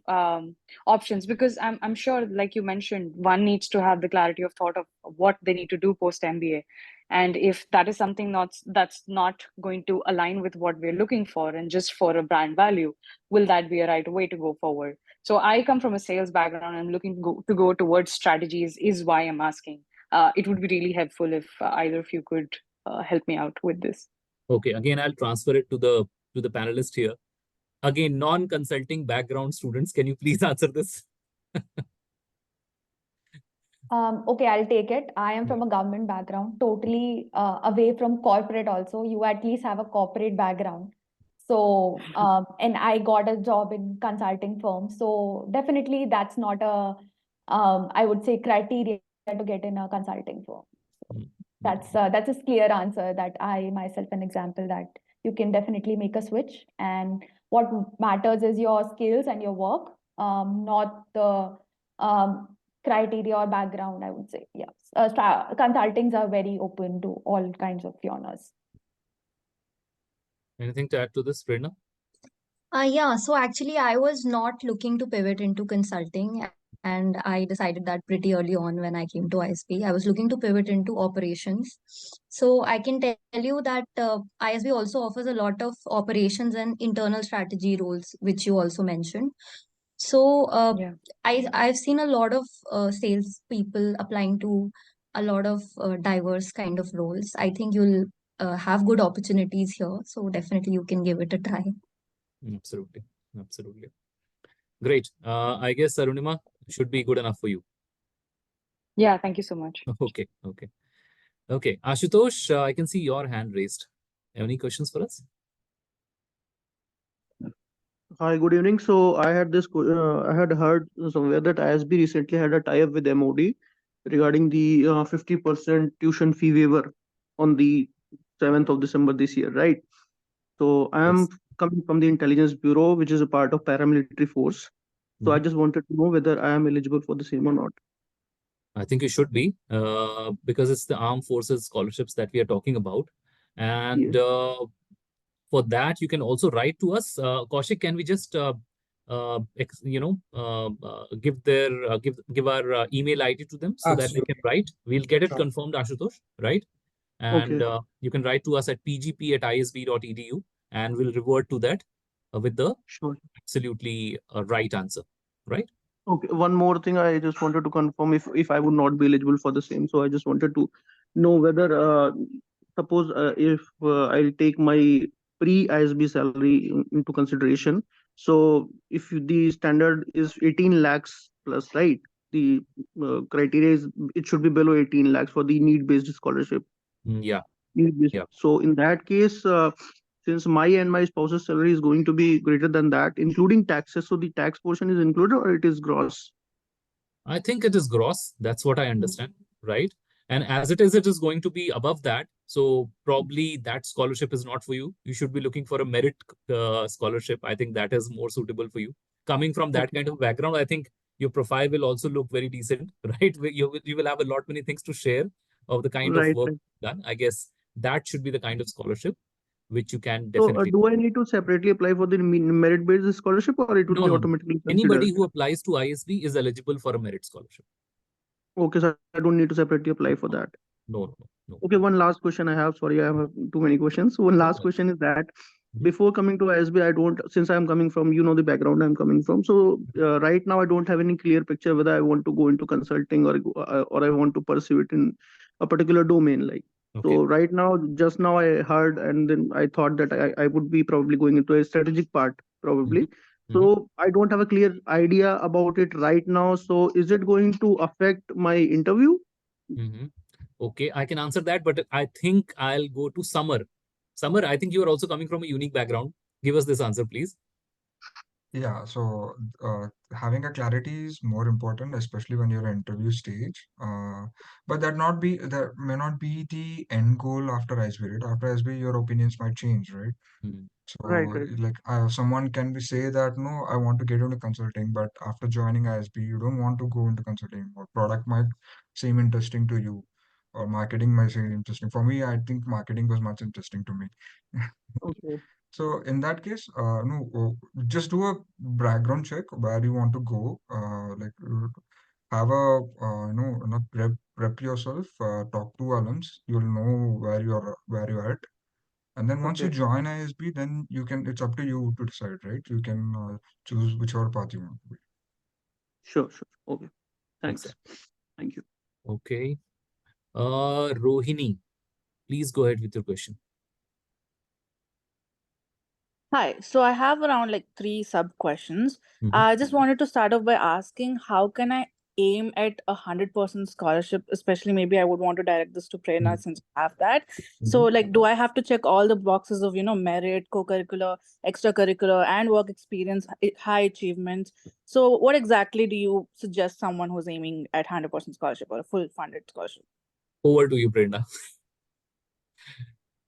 options? Because I'm sure, like you mentioned, one needs to have the clarity of thought of what they need to do post MBA. And if that is something that's not going to align with what we're looking for, and just for a brand value, will that be a right way to go forward? So I come from a sales background and looking to go towards strategies is why I'm asking. It would be really helpful if either of you could help me out with this.
Okay, again, I'll transfer it to the panelist here. Again, non-consulting background students, can you please answer this?
Okay, I'll take it. I am from a government background, totally away from corporate also. You at least have a corporate background. So, and I got a job in consulting firm. So definitely that's not a, I would say, criteria to get in a consulting firm. So that's a clear answer that I myself an example that you can definitely make a switch. And what matters is your skills and your work, not the criteria or background, I would say. Yeah. Consultings are very open to all kinds of genres.
Anything to add to this, Prerna?
Yeah, so actually, I was not looking to pivot into consulting, and I decided that pretty early on when I came to ISB. I was looking to pivot into operations. So I can tell you that ISB also offers a lot of operations and internal strategy roles, which you also mentioned. So
Yeah.
I've seen a lot of sales people applying to a lot of diverse kind of roles. I think you'll have good opportunities here. So definitely you can give it a try.
Absolutely. Absolutely. Great. I guess Arunima should be good enough for you.
Yeah, thank you so much.
Okay. Okay. Okay. Ashutosh, I can see your hand raised. Any questions for us?
Hi, good evening. So I had I had heard somewhere that ISB recently had a tie-up with MOD regarding the 50% tuition fee waiver on the 7th of December this year, right? So I am coming from the Intelligence Bureau, which is a part of paramilitary force. So I just wanted to know whether I am eligible for the same or not.
I think you should be, because it's the armed forces scholarships that we are talking about. And for that, you can also write to us. Kaushik, can we just, give our email ID to them so that they can write? We'll get it confirmed, Ashutosh, right? And you can write to us at pgp@isb.edu, and we'll revert to that with the absolutely right answer, right?
Okay, one more thing I just wanted to confirm if I would not be eligible for the same. So I just wanted to know whether suppose if I'll take my pre-ISB salary into consideration. So if the standard is 18 lakhs plus, right? The criteria is it should be below 18 lakhs for the need-based scholarship.
Yeah.
Need-based.
Yeah.
So in that case, since my and my spouse's salary is going to be greater than that, including taxes, so the tax portion is included or it is gross?
I think it is gross. That's what I understand, right? And as it is going to be above that. So probably that scholarship is not for you. You should be looking for a merit scholarship. I think that is more suitable for you. Coming from that kind of background, I think your profile will also look very decent, right? You will have a lot many things to share of the kind of work done. I guess that should be the kind of scholarship which you can
So
definitely.
do I need to separately apply for the merit-based scholarship, or it would be automatically considered?
Anybody who applies to ISB is eligible for a merit scholarship.
Okay, so I don't need to separately apply for that.
No.
Okay, one last question I have. Sorry, I have too many questions. So one last question is that before coming to ISB, since I'm coming from, the background I'm coming from. So right now I don't have any clear picture whether I want to go into consulting or I want to pursue it in a particular domain. So right now, just now I heard, and then I thought that I would be probably going into a strategic part probably. So I don't have a clear idea about it right now. So is it going to affect my interview?
Okay, I can answer that, but I think I'll go to Summer. Summer, I think you are also coming from a unique background. Give us this answer, please.
Yeah, so having a clarity is more important, especially when you're in interview stage. But that may not be the end goal after ISB, right? After ISB, your opinions might change, right? So like someone can say that no, I want to get into consulting, but after joining ISB, you don't want to go into consulting, or product might seem interesting to you, or marketing might seem interesting. For me, I think marketing was much interesting to me.
Okay.
So in that case, just do a background check where you want to go. Have a prep yourself. Talk to alums. You'll know where you're at. And then once you join ISB, then it's up to you to decide, right? You can choose whichever path you want to be.
Sure. Okay. Thanks. Thank you.
Okay. Rohini, please go ahead with your question.
Hi, so I have around 3 sub questions. I just wanted to start off by asking, how can I aim at 100% scholarship? Especially, maybe I would want to direct this to Prerna since I have that. So, like, do I have to check all the boxes of, merit, co-curricular, extracurricular, and work experience, high achievements? So, what exactly do you suggest someone who's aiming at 100% scholarship or a full funded scholarship?
Over to you, Prerna.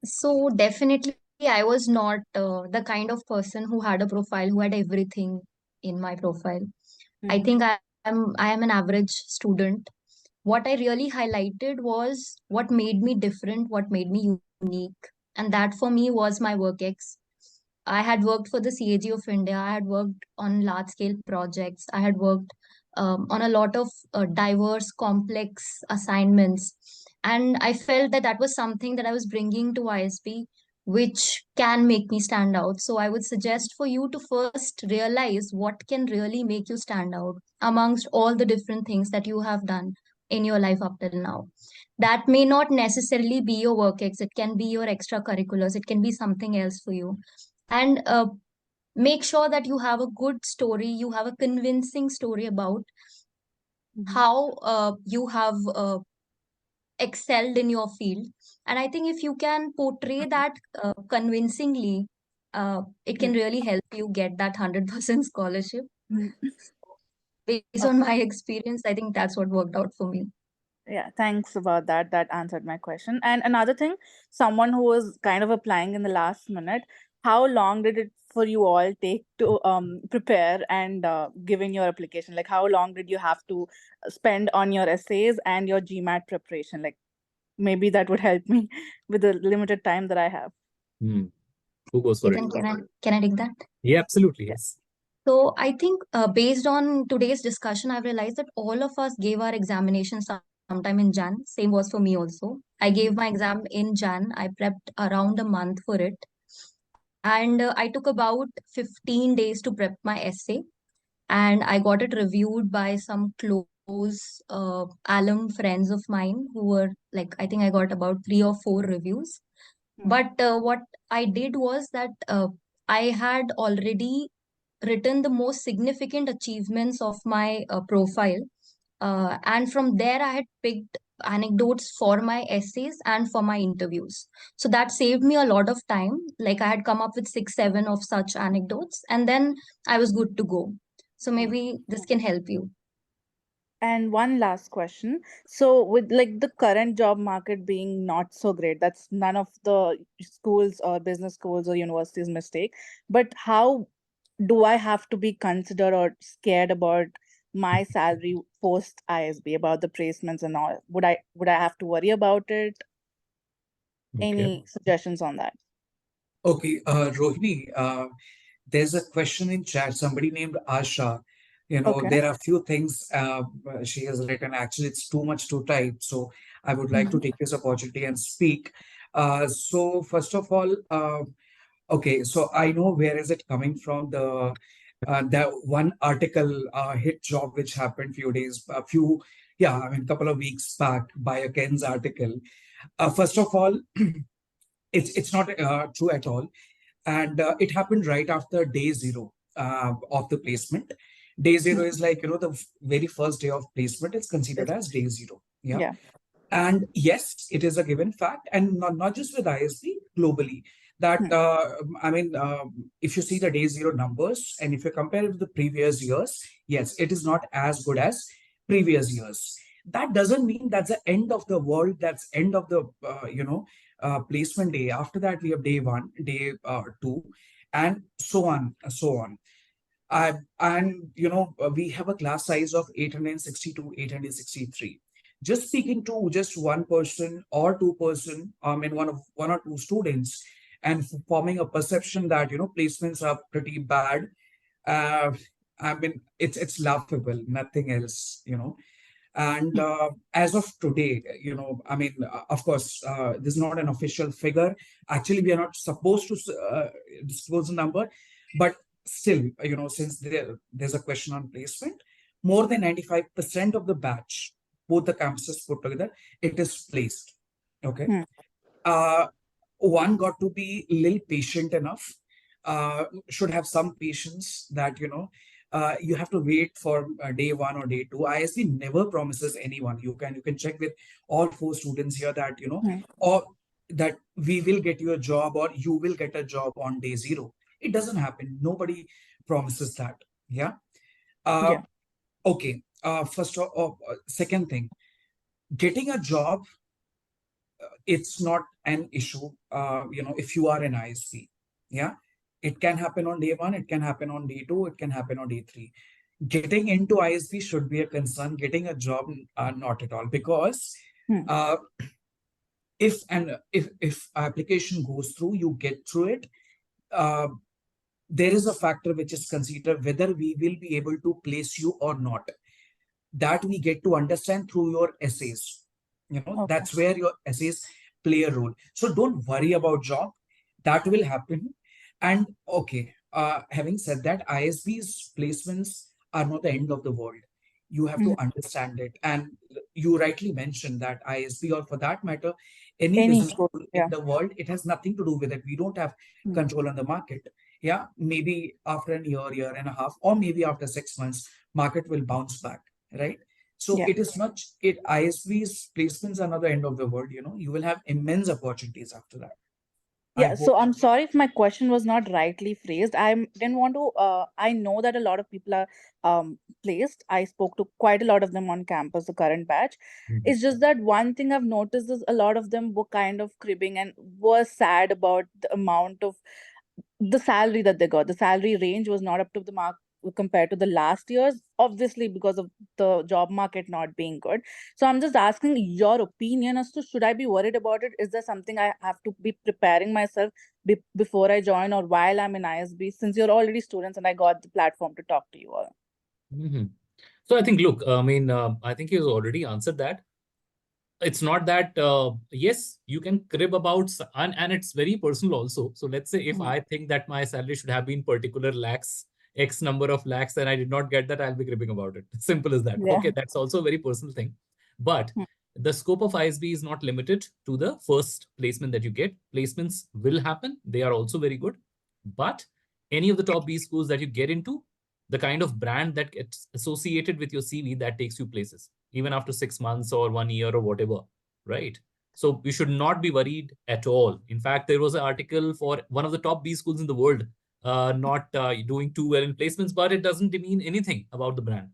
So definitely, I was not the kind of person who had a profile who had everything in my profile. I think I am an average student. What I really highlighted was what made me different, what made me unique, and that for me was my work ex. I had worked for the CAG of India. I had worked on large scale projects. I had worked on a lot of diverse, complex assignments. And I felt that that was something that I was bringing to ISB, which can make me stand out. So I would suggest for you to first realize what can really make you stand out amongst all the different things that you have done in your life up till now. That may not necessarily be your work ex, it can be your extracurriculars, it can be something else for you. And make sure that you have a good story, you have a convincing story about how you have excelled in your field. And I think if you can portray that convincingly, it can really help you get that 100% scholarship. Based on my experience, I think that's what worked out for me.
Yeah, thanks about that. That answered my question. And another thing, someone who was kind of applying in the last minute, how long did it for you all take to prepare and give in your application? Like, how long did you have to spend on your essays and your GMAT preparation? Like, maybe that would help me with the limited time that I have.
Who goes for it?
Can I take that?
Yeah, absolutely. Yes.
So I think based on today's discussion, I've realized that all of us gave our examination sometime in Jan. Same was for me also. I gave my exam in Jan. I prepped around a month for it. And I took about 15 days to prep my essay. And I got it reviewed by some close alum friends of mine who were like, I think I got about 3 or 4 reviews. But what I did was that I had already written the most significant achievements of my profile. And from there, I had picked anecdotes for my essays and for my interviews. So that saved me a lot of time. Like I had come up with 6, 7 of such anecdotes, and then I was good to go. So maybe this can help you.
And one last question. So with like the current job market being not so great, that's none of the schools or business schools or universities' mistake. But how do I have to be considered or scared about my salary post ISB, about the placements and all? Would I have to worry about it? Any suggestions on that?
Okay, Rohini, there's a question in chat. Somebody named Asha. There are few things she has written. Actually, it's too much to type. So I would like to take this opportunity and speak. So first of all, okay, so I know where is it coming from. The one article hit job which happened couple of weeks back by a Ken's article. First of all, it's not true at all, and it happened right after day zero of the placement. Day zero is like the very first day of placement is considered as day zero. Yeah. And yes, it is a given fact, and not just with ISB, globally. That if you see the day zero numbers and if you compare it with the previous years, yes, it is not as good as previous years. That doesn't mean that's the end of the world. That's end of the placement day. After that, we have day one, day two, and so on, so on. We have a class size of 860 to 863. Just speaking to just one person or two person, one or two students, and forming a perception that placements are pretty bad. It's laughable, nothing else. And as of today, of course, this is not an official figure. Actually, we are not supposed to disclose the number, but still, since there's a question on placement, more than 95% of the batch, both the campuses put together, it is placed. Okay. One got to be a little patient enough, should have some patience that, you have to wait for day one or day two. ISB never promises anyone. You can check with all 4 students here that or that we will get you a job or you will get a job on day zero. It doesn't happen. Nobody promises that. Yeah.
Yeah.
Okay. Second thing, getting a job, it's not an issue. If you are an ISP, yeah, it can happen on day one, it can happen on day two, it can happen on day three. Getting into ISP should be a concern. Getting a job, not at all, because uh, if application goes through, you get through it. Uh, there is a factor which is considered whether we will be able to place you or not. That we get to understand through your essays.
Okay.
That's where your essays play a role. So don't worry about job. That will happen. And okay, having said that, ISB's placements are not the end of the world. You have to understand it. And you rightly mentioned that ISB, or for that matter, any
Any
business
school,
school
yeah.
in the world, it has nothing to do with it. We don't have control on the market. Yeah, maybe after a year and a half, or maybe after 6 months, market will bounce back, right? So
Yeah.
it is not, ISB's placements are not the end of the world. You will have immense opportunities after that.
Yeah, so I'm sorry if my question was not rightly phrased. I didn't want to. I know that a lot of people are placed. I spoke to quite a lot of them on campus, the current batch. It's just that one thing I've noticed is a lot of them were kind of cribbing and were sad about the amount of the salary that they got. The salary range was not up to the mark compared to the last year's, obviously because of the job market not being good. So I'm just asking your opinion as to, should I be worried about it? Is there something I have to be preparing myself before I join or while I'm in ISB, since you're already students and I got the platform to talk to you all?
So I think, look, I think you've already answered that. It's not that, yes, you can crib about, and it's very personal also. So let's say if I think that my salary should have been particular lakhs, X number of lakhs, and I did not get that, I'll be cribbing about it. Simple as that.
Yeah.
Okay, that's also a very personal thing. But the scope of ISB is not limited to the first placement that you get. Placements will happen. They are also very good. But any of the top B schools that you get into, the kind of brand that gets associated with your CV, that takes you places, even after 6 months or 1 year or whatever, right? So you should not be worried at all. In fact, there was an article for one of the top B schools in the world, not doing too well in placements, but it doesn't mean anything about the brand.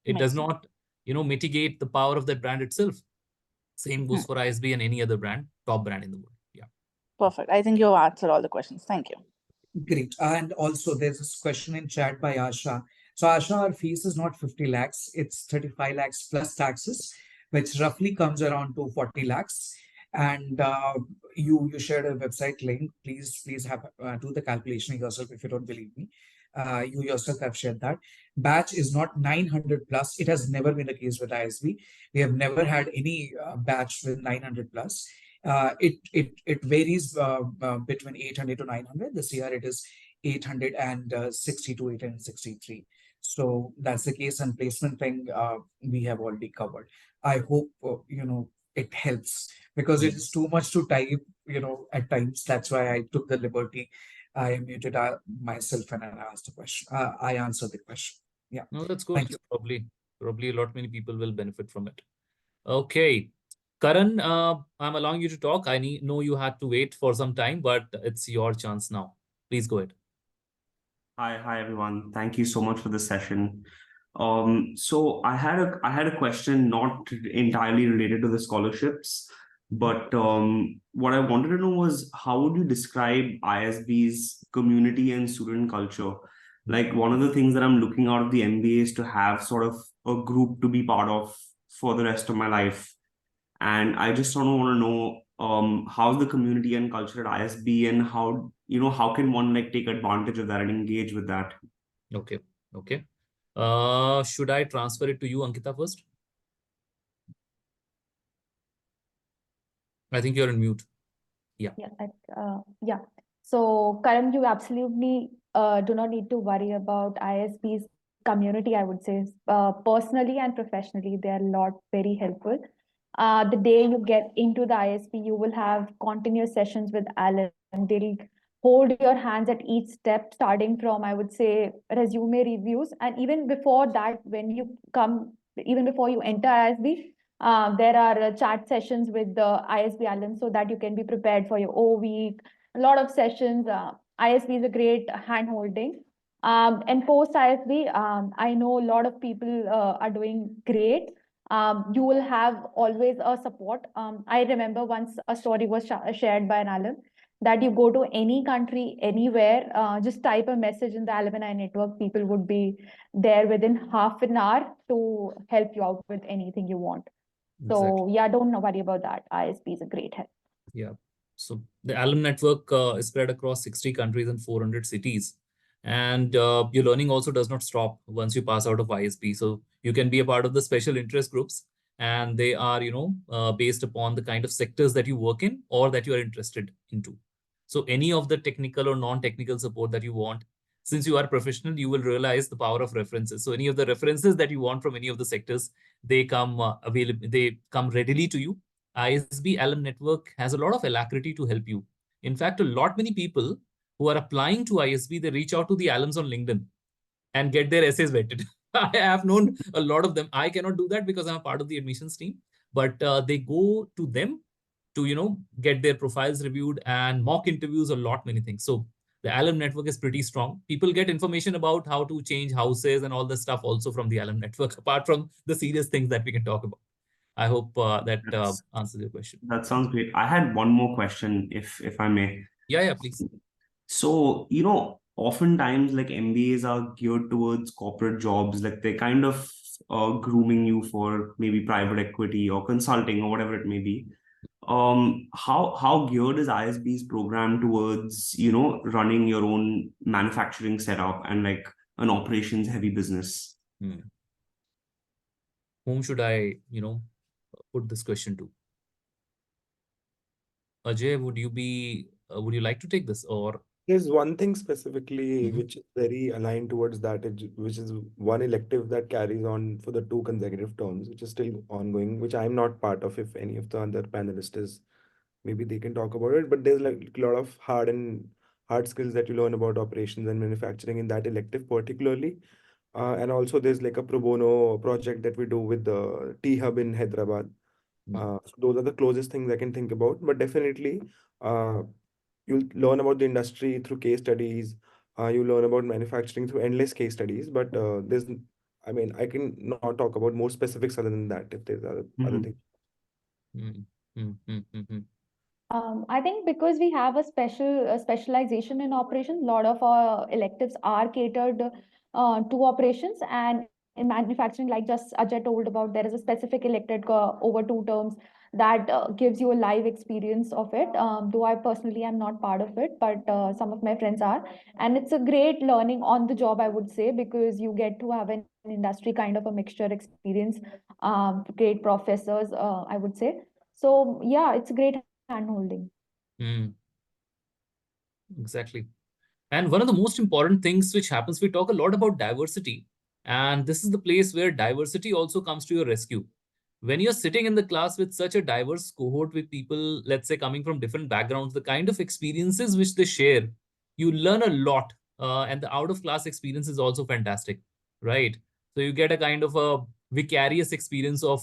It does not, mitigate the power of that brand itself. Same goes for ISB and any other brand, top brand in the world. Yeah.
Perfect. I think you answered all the questions. Thank you.
Great. And also there's this question in chat by Asha. So Asha, our fees is not 50 lakhs, it's 35 lakhs plus taxes, which roughly comes around to 40 lakhs. And you shared a website link. Please have do the calculation yourself if you don't believe me. You yourself have shared that. Batch is not 900 plus. It has never been the case with ISB. We have never had any batch with 900 plus. It varies between 800 to 900. This year it is 860 to 863. So that's the case. And placement thing we have already covered. I hope it helps, because it is too much to type at times. That's why I took the liberty. I muted myself and I asked the question. I answered the question. Yeah.
No, that's good.
Thank you.
Probably a lot many people will benefit from it. Okay. Karan, I'm allowing you to talk. I know you had to wait for some time, but it's your chance now. Please go ahead.
Hi everyone. Thank you so much for this session. So I had a question not entirely related to the scholarships, but what I wanted to know was, how would you describe ISB's community and student culture? Like, one of the things that I'm looking out of the MBA is to have sort of a group to be part of for the rest of my life. And I just sort of want to know how's the community and culture at ISB, and how can one take advantage of that and engage with that?
Okay. Should I transfer it to you, Ankita, first? I think you're on mute. Yeah.
Yeah. So, Karan, you absolutely do not need to worry about ISB's community, I would say. Personally and professionally, they are a lot very helpful. The day you get into the ISB, you will have continuous sessions with Alan. They'll hold your hands at each step, starting from, I would say, resume reviews. And even before that, when you come, even before you enter ISB, there are chat sessions with the ISB alums so that you can be prepared for your O week. A lot of sessions. ISB is a great hand holding. And post ISB, I know a lot of people are doing great. You will have always a support. I remember once a story was shared by an alum that you go to any country, anywhere, just type a message in the alumni network. People would be there within half an hour to help you out with anything you want.
Exactly.
So yeah, don't worry about that. ISB is a great help.
Yeah. So the alum network is spread across 60 countries and 400 cities. And your learning also does not stop once you pass out of ISB. So you can be a part of the special interest groups, and they are, based upon the kind of sectors that you work in or that you are interested into. So any of the technical or non-technical support that you want, since you are professional, you will realize the power of references. So any of the references that you want from any of the sectors, they come available, they come readily to you. ISB alum network has a lot of alacrity to help you. In fact, a lot many people who are applying to ISB, they reach out to the alums on LinkedIn and get their essays vetted. I have known a lot of them. I cannot do that because I'm a part of the admissions team, but they go to them to get their profiles reviewed and mock interviews, a lot many things. So the alum network is pretty strong. People get information about how to change houses and all the stuff also from the alum network, apart from the serious things that we can talk about. I hope that answers your question.
That sounds great. I had one more question, if I may.
Yeah, please.
So, oftentimes like MBAs are geared towards corporate jobs, like they're kind of grooming you for maybe private equity or consulting or whatever it may be. How geared is ISB's program towards, running your own manufacturing setup and like an operations heavy business?
Whom should I, put this question to? Ajay, would you like to take this, or?
There's one thing specifically which is very aligned towards that, which is one elective that carries on for the 2 consecutive terms, which is still ongoing, which I'm not part of. If any of the other panelists is, maybe they can talk about it. But there's like a lot of hard skills that you learn about operations and manufacturing in that elective particularly. And also there's like a pro bono project that we do with the T Hub in Hyderabad. So those are the closest things I can think about. But definitely, you'll learn about the industry through case studies. You learn about manufacturing through endless case studies. But I can not talk about more specifics other than that if there's other things.
I think because we have a specialization in operations, a lot of our electives are catered to operations, and in manufacturing, like just Ajay told about, there is a specific elected over 2 terms that gives you a live experience of it. Though I personally am not part of it, but some of my friends are, and it's a great learning on the job, I would say, because you get to have an industry kind of a mixture experience, great professors, I would say. So yeah, it's a great hand holding.
Exactly. And one of the most important things which happens, we talk a lot about diversity, and this is the place where diversity also comes to your rescue. When you're sitting in the class with such a diverse cohort with people, let's say coming from different backgrounds, the kind of experiences which they share, you learn a lot. And the out of class experience is also fantastic, right? So you get a kind of a vicarious experience of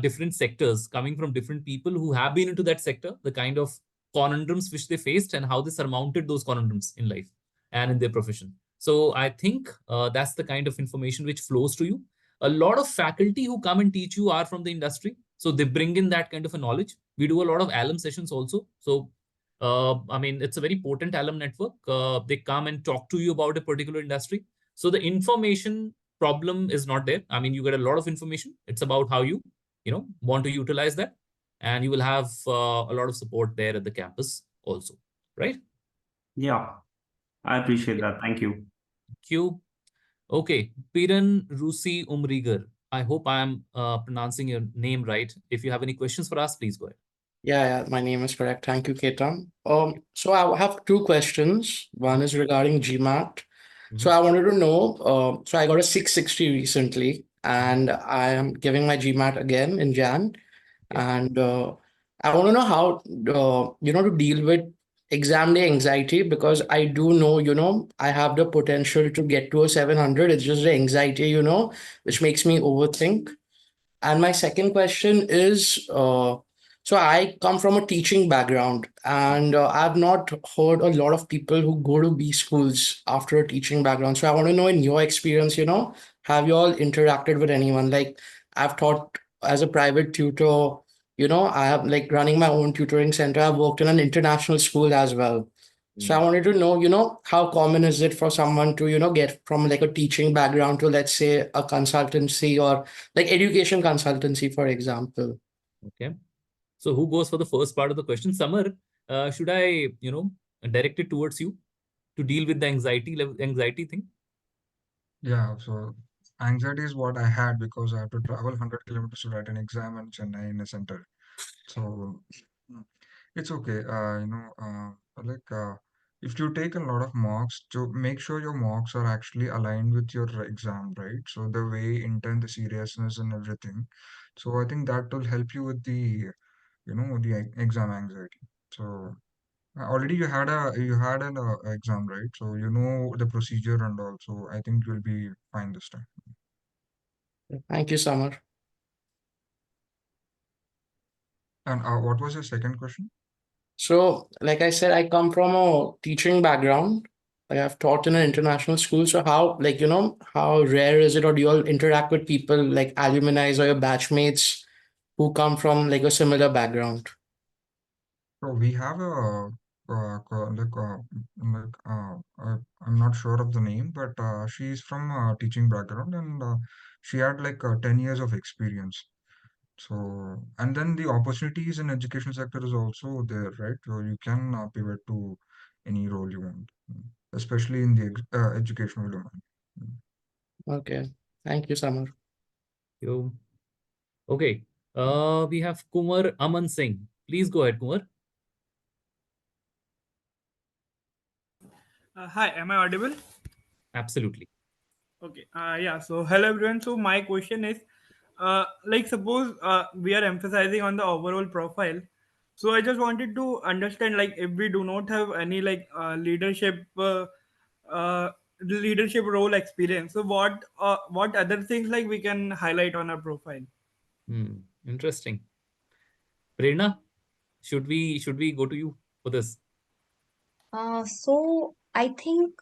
different sectors coming from different people who have been into that sector, the kind of conundrums which they faced and how they surmounted those conundrums in life and in their profession. So I think that's the kind of information which flows to you. A lot of faculty who come and teach you are from the industry, so they bring in that kind of a knowledge. We do a lot of alum sessions also. So it's a very potent alum network. They come and talk to you about a particular industry. So the information problem is not there. You get a lot of information. It's about how you want to utilize that, and you will have a lot of support there at the campus also, right?
Yeah, I appreciate that. Thank you.
Thank you. Okay, Piran Rusi Umrigar. I hope I am pronouncing your name right. If you have any questions for us, please go ahead.
Yeah, my name is correct. Thank you, Ketan. So I have 2 questions. One is regarding GMAT. So I wanted to know, so I got a 660 recently, and I am giving my GMAT again in Jan. And I want to know how, to deal with exam day anxiety because I do know, I have the potential to get to a 700. It's just the anxiety, which makes me overthink. And my second question is so I come from a teaching background, and I've not heard a lot of people who go to B schools after a teaching background. So I want to know, in your experience, have you all interacted with anyone? Like, I've taught as a private tutor, I have like running my own tutoring center. I've worked in an international school as well. So I wanted to know, how common is it for someone to, get from like a teaching background to, let's say, a consultancy or like education consultancy, for example.
Okay. So who goes for the first part of the question? Samar, should I, direct it towards you to deal with the anxiety thing?
Yeah, so anxiety is what I had because I have to travel 100 kilometers to write an exam in Chennai in a center. So mm, it's okay. If you take a lot of mocks, to make sure your mocks are actually aligned with your exam, right? So the way, intent, the seriousness, and everything. So I think that will help you with the exam anxiety. So already you had an exam, right? So you know the procedure and also I think you'll be fine this time.
Thank you, Samar.
And what was your second question?
So, like I said, I come from a teaching background. Like, I've taught in an international school. So how, like, how rare is it, or do you all interact with people like alumni or your batchmates who come from like a similar background?
So we have I'm not sure of the name, but she's from a teaching background and she had like 10 years of experience. So, and then the opportunities in education sector is also there, right? So you can pivot to any role you want, especially in the educational domain.
Okay. Thank you, Samar.
You. Okay. We have Kumar Aman Singh. Please go ahead, Kumar.
Hi, am I audible?
Absolutely.
Okay. Yeah. So, hello everyone. So, my question is, like, suppose we are emphasizing on the overall profile. So, I just wanted to understand, like, if we do not have any like uh, leadership role experience, so what other things like we can highlight on our profile?
Interesting. Prerna, should we go to you for this?
So I think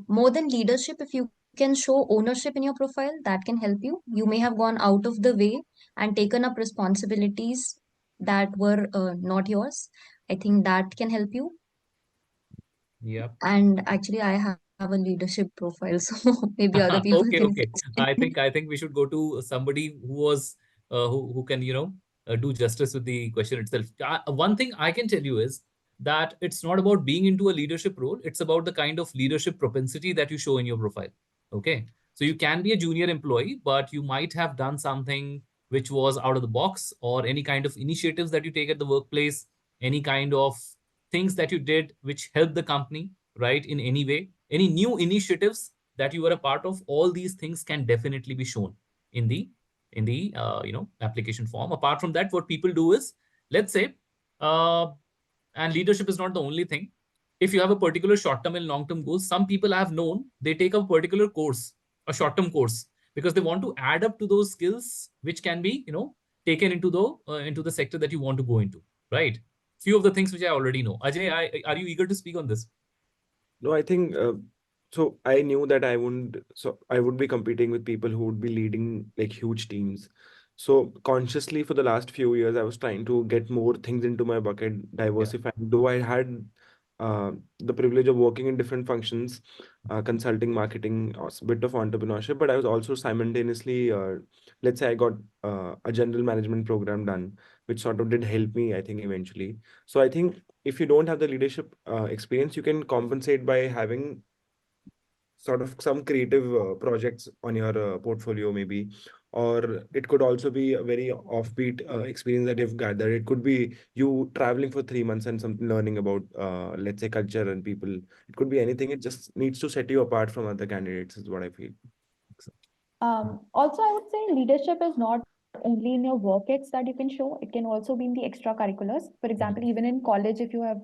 more than leadership, if you can show ownership in your profile, that can help you. You may have gone out of the way and taken up responsibilities that were not yours. I think that can help you.
Yeah.
And actually, I have a leadership profile, so maybe other people
Okay,
can
okay.
pitch
I
in.
think we should go to somebody who was who can do justice with the question itself. One thing I can tell you is that it's not about being into a leadership role. It's about the kind of leadership propensity that you show in your profile. Okay, so you can be a junior employee, but you might have done something which was out of the box, or any kind of initiatives that you take at the workplace, any kind of things that you did which helped the company, right, in any way, any new initiatives that you were a part of. All these things can definitely be shown in the application form. Apart from that, what people do is, let's say, uh, and leadership is not the only thing. If you have a particular short term and long term goals, some people I have known, they take a particular course, a short term course, because they want to add up to those skills which can be taken into the sector that you want to go into, right? Few of the things which I already know. Ajay, are you eager to speak on this?
No, I think so. I knew that I would be competing with people who would be leading like huge teams. So consciously for the last few years, I was trying to get more things into my bucket, diversifying. Though I had the privilege of working in different functions, consulting, marketing, a bit of entrepreneurship, but I was also simultaneously, let's say, I got a general management program done, which sort of did help me, I think, eventually. So I think if you don't have the leadership experience, you can compensate by having sort of some creative projects on your portfolio, maybe. Or it could also be a very offbeat experience that you've gathered. It could be you traveling for 3 months and something learning about, let's say, culture and people. It could be anything. It just needs to set you apart from other candidates, is what I feel.
Also, I would say leadership is not only in your work ets that you can show, it can also be in the extracurriculars. For example, even in college, if you have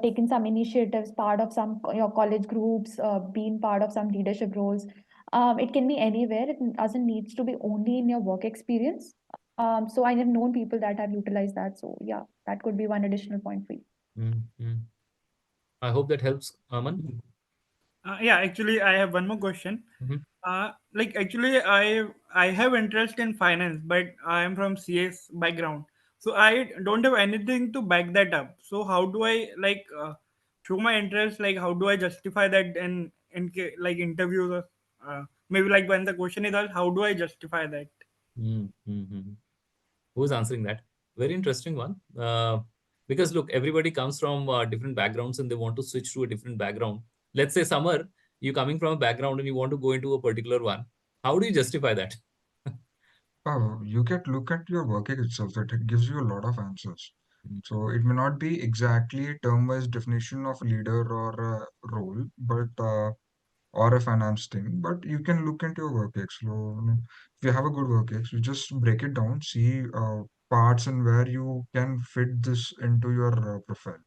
taken some initiatives, part of some your college groups, been part of some leadership roles. It can be anywhere. It doesn't need to be only in your work experience. So I have known people that have utilized that. So yeah, that could be one additional point for you.
I hope that helps, Aman.
Yeah, actually, I have one more question. Like actually, I have interest in finance, but I am from CS background, so I don't have anything to back that up. So how do I like show my interest? Like how do I justify that like interviews or maybe like when the question is asked, how do I justify that?
Who's answering that? Very interesting one. Because look, everybody comes from different backgrounds and they want to switch to a different background. Let's say Summer, you coming from a background and you want to go into a particular one. How do you justify that?
Oh, you can look at your working itself. It gives you a lot of answers. So it may not be exactly term-wise definition of leader or a role, but or a finance thing. But you can look into your work ex. So, if you have a good work ex, you just break it down, see parts and where you can fit this into your profile.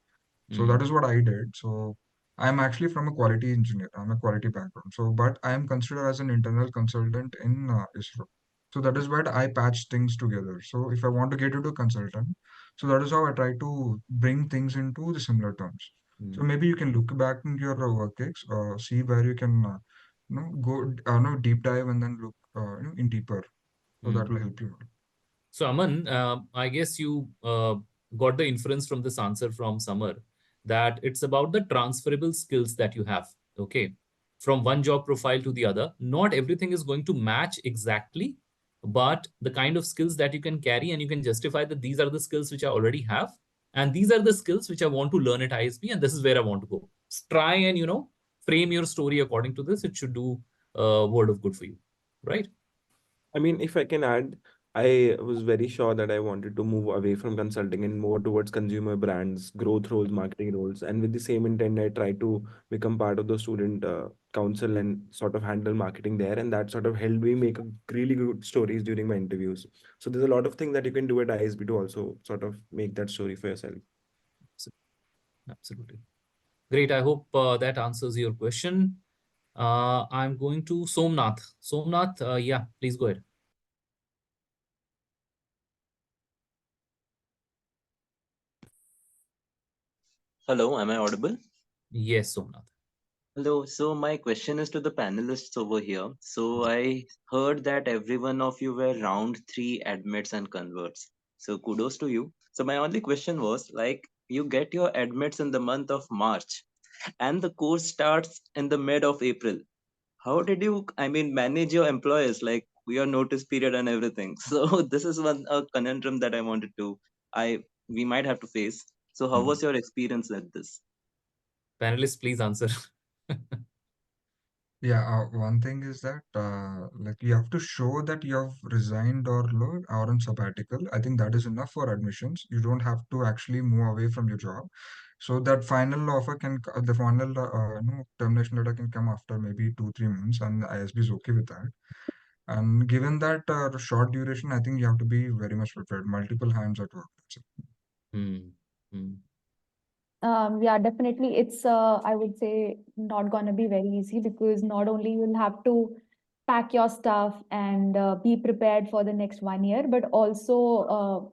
So that is what I did. So I'm actually from a quality engineer. I'm a quality background. So, but I am considered as an internal consultant in ISRO. So that is where I patch things together. So if I want to get into consultant, so that is how I try to bring things into the similar terms. So maybe you can look back into your work ex, see where you can, go, deep dive and then look, in deeper. So that will help you.
So Aman, I guess you got the inference from this answer from Summer that it's about the transferable skills that you have. Okay, from one job profile to the other. Not everything is going to match exactly, but the kind of skills that you can carry and you can justify that these are the skills which I already have, and these are the skills which I want to learn at ISB, and this is where I want to go. Try and frame your story according to this. It should do a word of good for you, right?
I mean, if I can add, I was very sure that I wanted to move away from consulting and more towards consumer brands, growth roles, marketing roles. And with the same intent, I tried to become part of the student council and sort of handle marketing there. And that sort of helped me make a really good stories during my interviews. So there's a lot of things that you can do at ISB to also sort of make that story for yourself.
Absolutely. Great. I hope that answers your question. I'm going to Somnath. Somnath, yeah, please go ahead.
Hello, am I audible?
Yes, Somnath.
Hello, so my question is to the panelists over here. So I heard that every one of you were round 3 admits and converts. So kudos to you. So my only question was like, you get your admits in the month of March and the course starts in the mid of April. How did you, manage your employers, like your notice period and everything? So this is a conundrum that I wanted to, we might have to face. So how was your experience at this?
Panelists, please answer.
Yeah, one thing is that like you have to show that you have resigned or on sabbatical. I think that is enough for admissions. You don't have to actually move away from your job. So that final offer the final termination letter can come after maybe 2-3 months, and the ISB is okay with that. And given that short duration, I think you have to be very much prepared. Multiple hands at work. That's it.
Yeah, definitely. It's, I would say, not going to be very easy because not only you'll have to pack your stuff and be prepared for the next 1 year, but also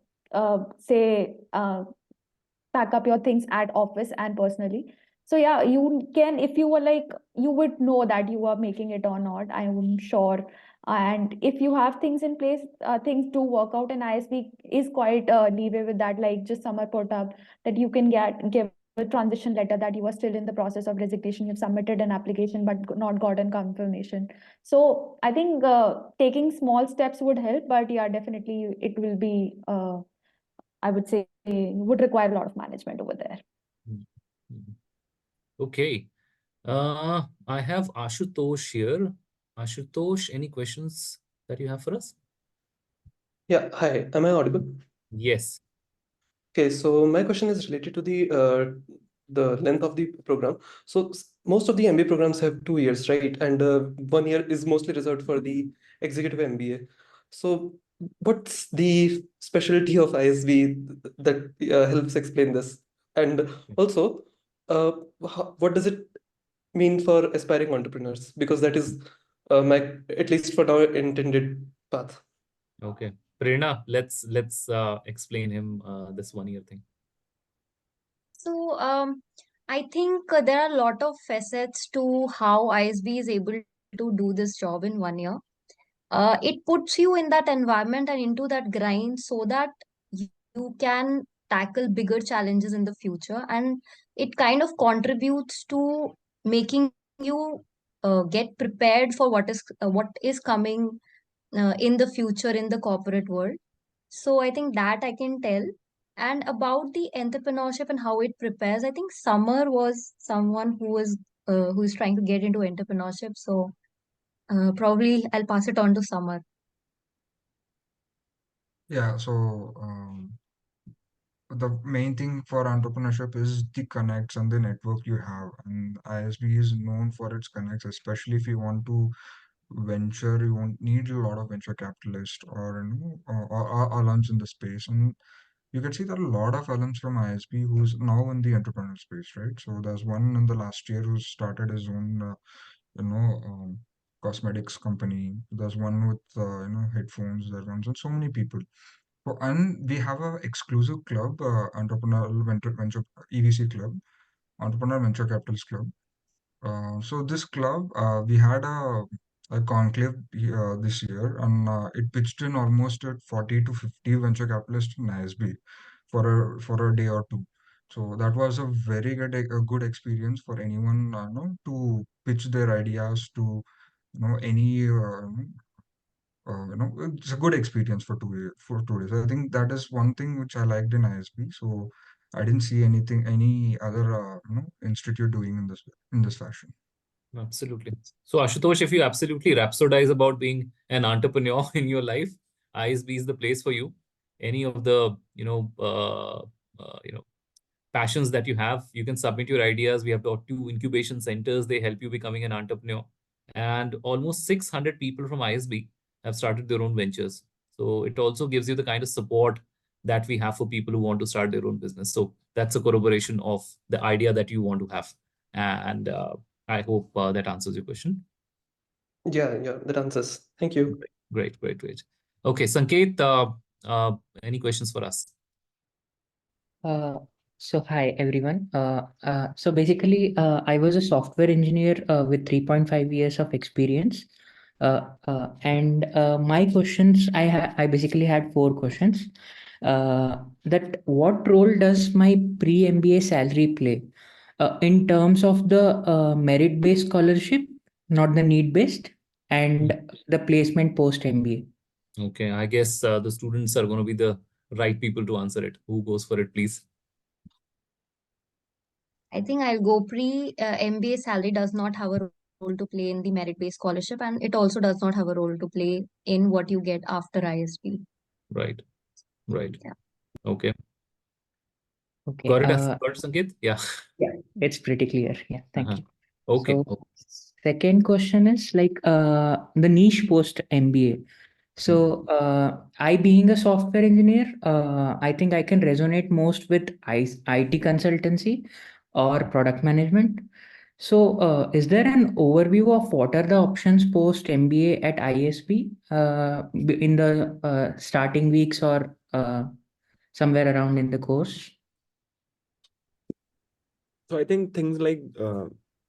say pack up your things at office and personally. So yeah, you can, if you were like, you would know that you are making it or not, I'm sure. And if you have things in place, things do work out, and ISB is quite leeway with that. Like just Summer put up that you can give a transition letter that you are still in the process of resignation. You've submitted an application but not gotten confirmation. So I think taking small steps would help, but yeah, definitely it will be I would say would require a lot of management over there.
Okay. I have Ashutosh here. Ashutosh, any questions that you have for us?
Yeah, hi. Am I audible?
Yes.
Okay, so my question is related to the length of the program. So most of the MBA programs have 2 years, right? And 1 year is mostly reserved for the executive MBA. So what's the specialty of ISB that helps explain this? And also, what does it mean for aspiring entrepreneurs? Because that is my, at least for now, intended path.
Okay. Prerna, let's explain him this 1 year thing.
So, I think there are a lot of facets to how ISB is able to do this job in 1 year. It puts you in that environment and into that grind so that you can tackle bigger challenges in the future, and it kind of contributes to making you get prepared for what is coming in the future in the corporate world. So I think that I can tell. And about the entrepreneurship and how it prepares, I think Summer was someone who is trying to get into entrepreneurship. So probably I'll pass it on to Summer.
Yeah, so the main thing for entrepreneurship is the connects and the network you have. And ISB is known for its connects, especially if you want to venture, you won't need a lot of venture capitalists or or alums in the space. And you can see that a lot of alums from ISB who's now in the entrepreneurial space, right? So there's one in the last year who started his own you know cosmetics company. There's one with headphones. There's one, so many people. So, and we have a exclusive club, Entrepreneurial Venture EVC Club, Entrepreneur Venture Capitals Club. So this club, we had a conclave this year, and it pitched in almost at 40 to 50 venture capitalists in ISB for a day or two. So that was a very good experience for anyone, to pitch their ideas to any it's a good experience for 2 days. I think that is one thing which I liked in ISB. So I didn't see any other institute doing in this fashion.
Absolutely. So Ashutosh, if you absolutely rhapsodize about being an entrepreneur in your life, ISB is the place for you. Any of the passions that you have, you can submit your ideas. We have got 2 incubation centers. They help you becoming an entrepreneur. And almost 600 people from ISB have started their own ventures. So it also gives you the kind of support that we have for people who want to start their own business. So that's a corroboration of the idea that you want to have. And I hope that answers your question.
Yeah, that answers. Thank you.
Great. Okay, Sanket, any questions for us?
So hi everyone. So basically, I was a software engineer with 3.5 years of experience. And my questions, I basically had 4 questions. That what role does my pre-MBA salary play in terms of the merit-based scholarship, not the need-based, and the placement post-MBA?
Okay, I guess the students are going to be the right people to answer it. Who goes for it, please?
I think I'll go MBA salary does not have a role to play in the merit-based scholarship, and it also does not have a role to play in what you get after ISB.
Right.
Yeah.
Okay.
Okay.
Got it, Sanket? Yeah.
Yeah, it's pretty clear. Yeah, thank you.
Okay.
So second question is like the niche post MBA. So I being a software engineer, I think I can resonate most with IT consultancy or product management. So is there an overview of what are the options post MBA at ISB in the starting weeks or somewhere around in the course?
So I think things like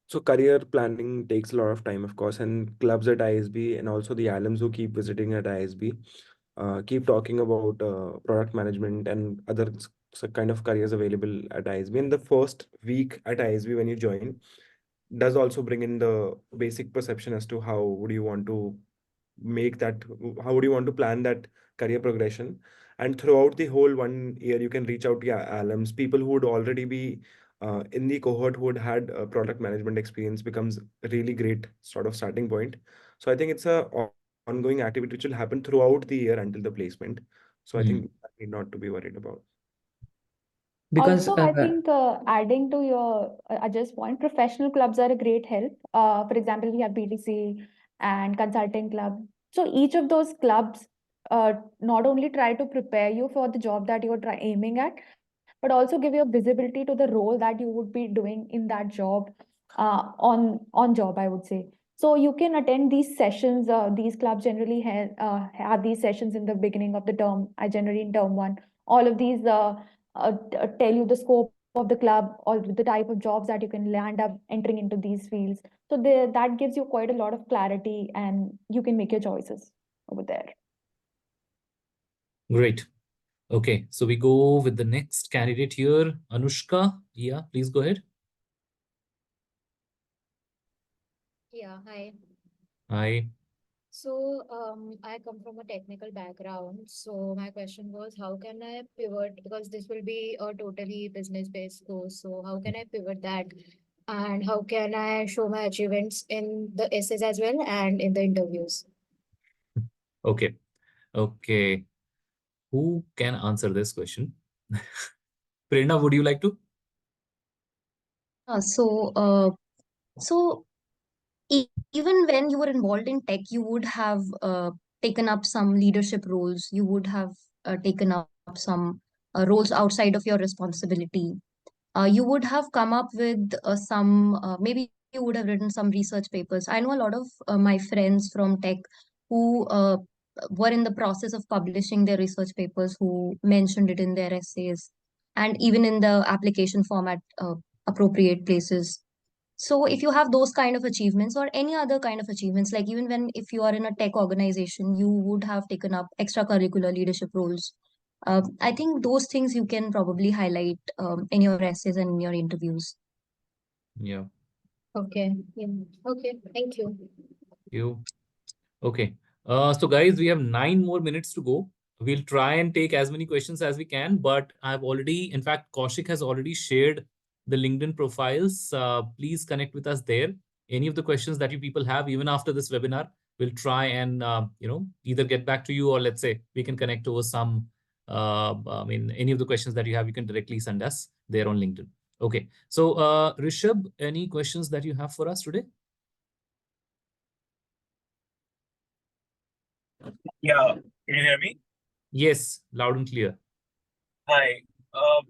so career planning takes a lot of time, of course, and clubs at ISB and also the alums who keep visiting at ISB keep talking about product management and other kind of careers available at ISB. In the first week at ISB when you join, does also bring in the basic perception as to how would you want to make that, how would you want to plan that career progression. And throughout the whole 1 year, you can reach out to alums, people who would already be in the cohort who had had product management experience becomes a really great sort of starting point. So I think it's a ongoing activity which will happen throughout the year until the placement. So I think that need not to be worried about.
Because
also, I think adding to your Ajay's point, professional clubs are a great help. For example, we have BTC and consulting club. So each of those clubs not only try to prepare you for the job that you're aiming at, but also give you a visibility to the role that you would be doing in that job, on job, I would say. So you can attend these sessions. These clubs generally have these sessions in the beginning of the term. I generally in term one. All of these tell you the scope of the club or the type of jobs that you can land up entering into these fields. So that gives you quite a lot of clarity, and you can make your choices over there.
Great. Okay, so we go with the next candidate here, Anushka. Yeah, please go ahead.
Yeah, hi.
Hi.
So, I come from a technical background. So, my question was, how can I pivot? Because this will be a totally business-based course. So, how can I pivot that? And how can I show my achievements in the essays as well and in the interviews?
Okay. Okay. Who can answer this question? Prerna, would you like to?
Uh, so, uh, so even when you were involved in tech, you would have taken up some leadership roles. You would have taken up some roles outside of your responsibility. You would have come up with maybe you would have written some research papers. I know a lot of my friends from tech who were in the process of publishing their research papers, who mentioned it in their essays and even in the application format, appropriate places. So if you have those kind of achievements or any other kind of achievements, like even when if you are in a tech organization, you would have taken up extracurricular leadership roles. I think those things you can probably highlight in your essays and in your interviews.
Yeah.
Okay. Yeah. Okay. Thank you.
You. Okay. So guys, we have 9 more minutes to go. We'll try and take as many questions as we can, but in fact, Kaushik has already shared the LinkedIn profiles. Please connect with us there. Any of the questions that you people have, even after this webinar, we'll try and, either get back to you, or let's say we can connect over some, any of the questions that you have, you can directly send us there on LinkedIn. Okay. So, Rishabh, any questions that you have for us today?
Yeah, can you hear me?
Yes, loud and clear.
Hi.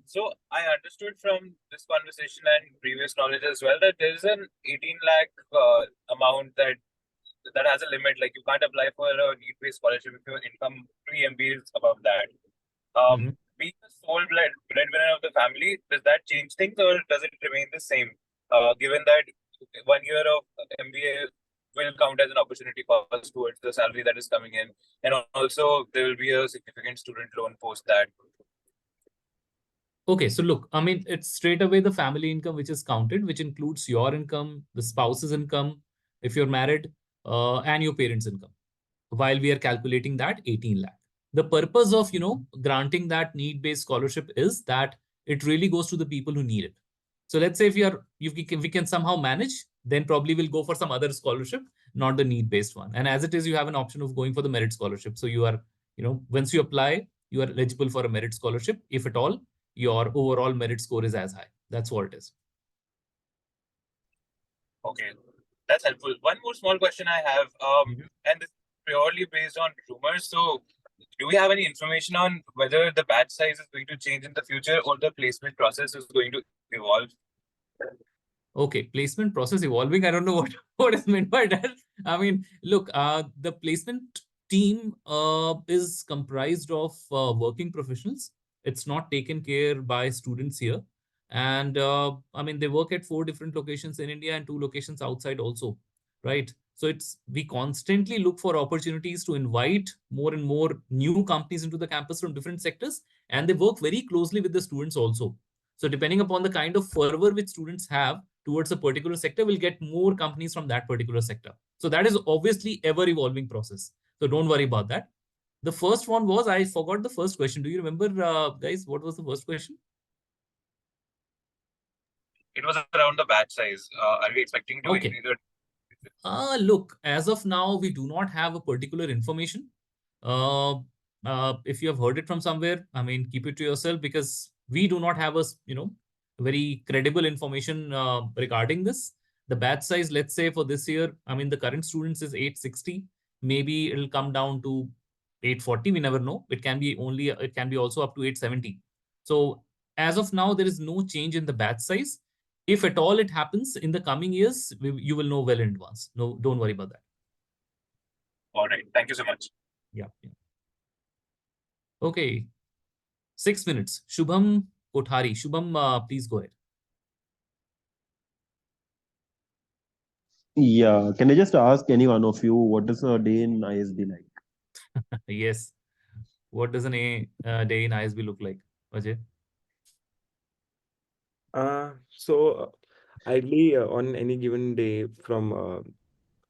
So I understood from this conversation and previous knowledge as well that there's an 18 lakh amount that has a limit. Like you can't apply for a need-based scholarship if your income pre-MBA is above that. Being the sole breadwinner of the family, does that change things or does it remain the same? Given that 1 year of MBA will count as an opportunity cost towards the salary that is coming in, and also there will be a significant student loan post that.
Okay, so look, it's straight away the family income which is counted, which includes your income, the spouse's income, if you're married, and your parents' income, while we are calculating that 18 lakh. The purpose of, granting that need-based scholarship is that it really goes to the people who need it. So let's say if we can somehow manage, then probably we'll go for some other scholarship, not the need-based one. And as it is, you have an option of going for the merit scholarship. So you are, once you apply, you are eligible for a merit scholarship, if at all your overall merit score is as high. That's what it is.
Okay, that's helpful. One more small question I have, and this is purely based on rumors. So, do we have any information on whether the batch size is going to change in the future or the placement process is going to evolve?
Okay, placement process evolving. I don't know what is meant by that. Look, the placement team is comprised of working professionals. It's not taken care by students here. And they work at 4 different locations in India and 2 locations outside also, right? So we constantly look for opportunities to invite more and more new companies into the campus from different sectors, and they work very closely with the students also. So depending upon the kind of fervor which students have towards a particular sector, will get more companies from that particular sector. So that is obviously ever evolving process. So don't worry about that. The first one was, I forgot the first question. Do you remember, guys, what was the first question?
It was around the batch size. Are we expecting to
Okay.
increase it?
Look, as of now, we do not have a particular information. If you have heard it from somewhere, keep it to yourself, because we do not have very credible information regarding this. The batch size, let's say for this year, the current students is 860. Maybe it'll come down to 840. We never know. It can be also up to 870. So as of now, there is no change in the batch size. If at all it happens in the coming years, you will know well in advance. No, don't worry about that.
All right. Thank you so much.
Yeah. Okay. 6 minutes. Shubham Kothari. Shubham, please go ahead.
Yeah, can I just ask any one of you, what is a day in ISB like?
Yes. What does a day in ISB look like, Ajay?
Ideally, on any given day, from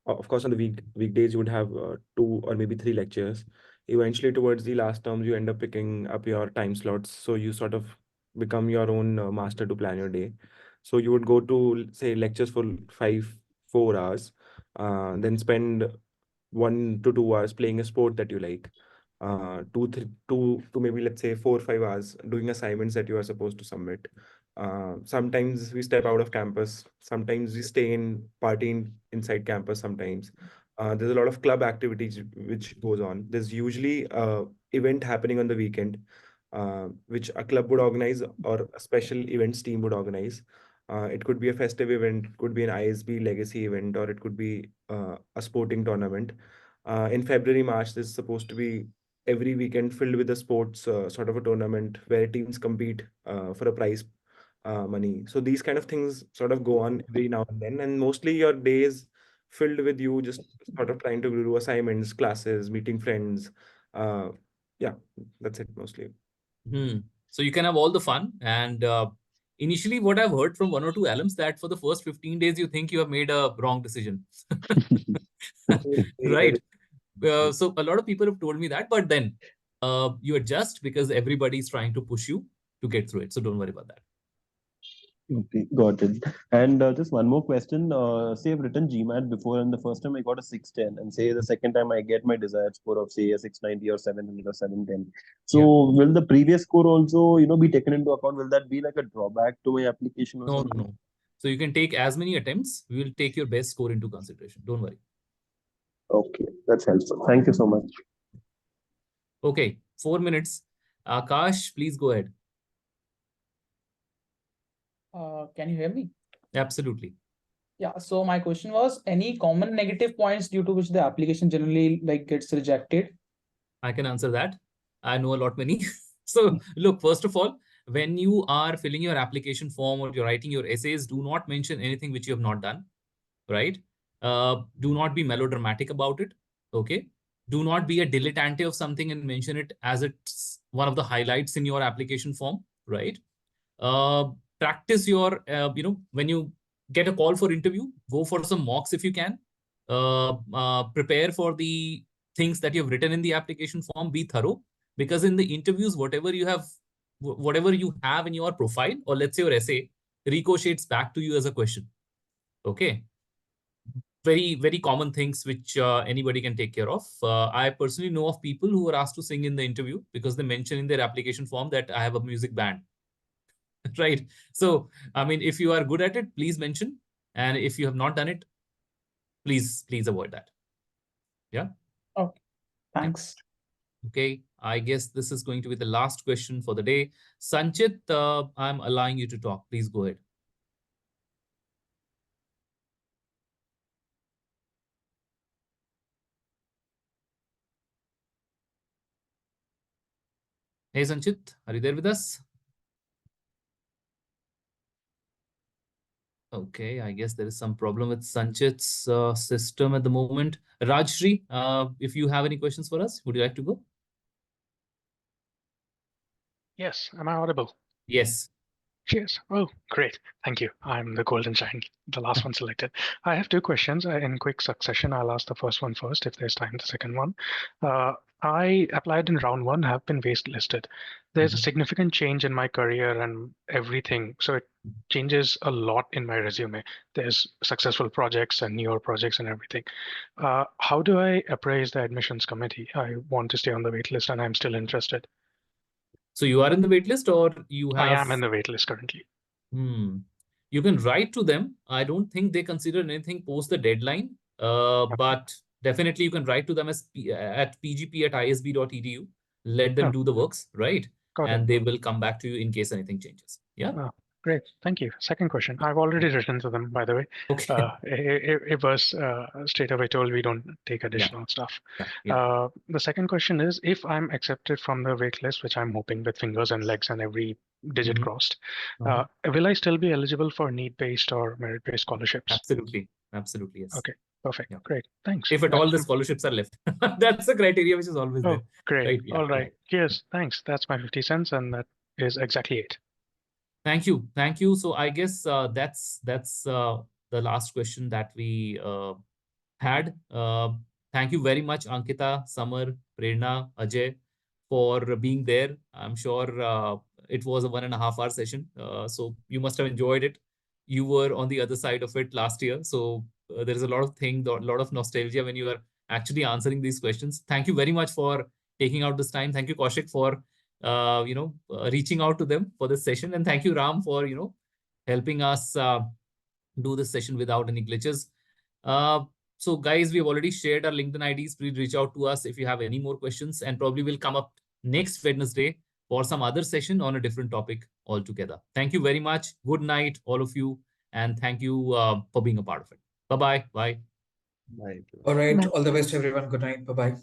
of course, on the weekdays, you would have 2 or maybe 3 lectures. Eventually, towards the last terms, you end up picking up your time slots. So you sort of become your own master to plan your day. So you would go to, say, lectures for 4 hours, then spend 1 to 2 hours playing a sport that you like. 2 to maybe, let's say, 4 or 5 hours doing assignments that you are supposed to submit. Sometimes we step out of campus. Sometimes we stay in partying inside campus. Sometimes there's a lot of club activities which goes on. There's usually event happening on the weekend, which a club would organize or a special events team would organize. It could be a festive event, it could be an ISB legacy event, or it could be a sporting tournament. In February, March, there's supposed to be every weekend filled with a sports sort of a tournament where teams compete for a prize money. So these kind of things sort of go on every now and then, and mostly your day is filled with you just sort of trying to do assignments, classes, meeting friends. Yeah, that's it mostly.
So you can have all the fun. And initially, what I've heard from 1 or 2 alums that for the first 15 days, you think you have made a wrong decision. Right. So a lot of people have told me that, but then you adjust because everybody's trying to push you to get through it. So don't worry about that.
Okay, got it. And just one more question. Say I've written GMAT before, and the first time I got a 610, and say the second time I get my desired score of say a 690 or 700 or 710. So will the previous score also, be taken into account? Will that be like a drawback to my application or something?
No. So you can take as many attempts. We will take your best score into consideration. Don't worry.
Okay, that's helpful. Thank you so much.
Okay, 4 minutes. Akash, please go ahead.
Can you hear me?
Absolutely.
Yeah, so my question was, any common negative points due to which the application generally gets rejected?
I can answer that. I know a lot many. So look, first of all, when you are filling your application form or you're writing your essays, do not mention anything which you have not done, right? Do not be melodramatic about it, okay? Do not be a dilettante of something and mention it as it's one of the highlights in your application form, right? Practice your, when you get a call for interview, go for some mocks if you can. Prepare for the things that you've written in the application form, be thorough, because in the interviews, whatever you have in your profile, or let's say your essay, ricochets back to you as a question. Okay. Very, very common things which anybody can take care of. I personally know of people who were asked to sing in the interview because they mention in their application form that I have a music band. Right. So, I mean, if you are good at it, please mention. And if you have not done it, please avoid that. Yeah.
Okay. Thanks.
Okay. I guess this is going to be the last question for the day. Sanchit, I'm allowing you to talk. Please go ahead. Hey, Sanchit, are you there with us? Okay, I guess there is some problem with Sanchit's system at the moment. Rajshri, if you have any questions for us, would you like to go?
Yes, am I audible?
Yes.
Cheers. Oh, great. Thank you. I'm the golden giant, the last one selected. I have 2 questions in quick succession. I'll ask the first one first, if there's time, the second one. I applied in round 1, have been waitlisted. There's a significant change in my career and everything. So it changes a lot in my resume. There's successful projects and newer projects and everything. How do I appraise the admissions committee? I want to stay on the waitlist and I'm still interested.
So you are in the waitlist, or you have?
I am in the waitlist currently.
You can write to them. I don't think they consider anything post the deadline, but definitely you can write to them at pgp@isb.edu. Let them do the works, right?
Got
and
it.
they will come back to you in case anything changes. Yeah.
Oh, great. Thank you. Second question. I've already written to them, by the way.
Okay.
It was straight away told we don't take additional stuff. The second question is, if I'm accepted from the wait list, which I'm hoping with fingers and legs and every digit crossed, will I still be eligible for need-based or merit-based scholarships?
Absolutely. Absolutely, yes.
Okay, perfect. Great. Thanks.
If at all the scholarships are left. That's the criteria which is always there.
Great.
Right? Yeah,
All right. Cheers. Thanks. That's my 50 cents, and that is exactly it.
Thank you. Thank you. So I guess that's the last question that we had. Thank you very much, Ankita, Samar, Prerna, Ajay, for being there. I'm sure it was a 1.5 hour session. So you must have enjoyed it. You were on the other side of it last year. So there is a lot of nostalgia when you are actually answering these questions. Thank you very much for taking out this time. Thank you, Kaushik, for reaching out to them for this session. And thank you, Ram, for, helping us do this session without any glitches. So guys, we have already shared our LinkedIn IDs. Please reach out to us if you have any more questions, and probably we'll come up next Wednesday for some other session on a different topic altogether. Thank you very much. Good night, all of you. And thank you for being a part of it. Bye-bye. Bye.
All right. All the best, everyone. Good night. Bye-bye.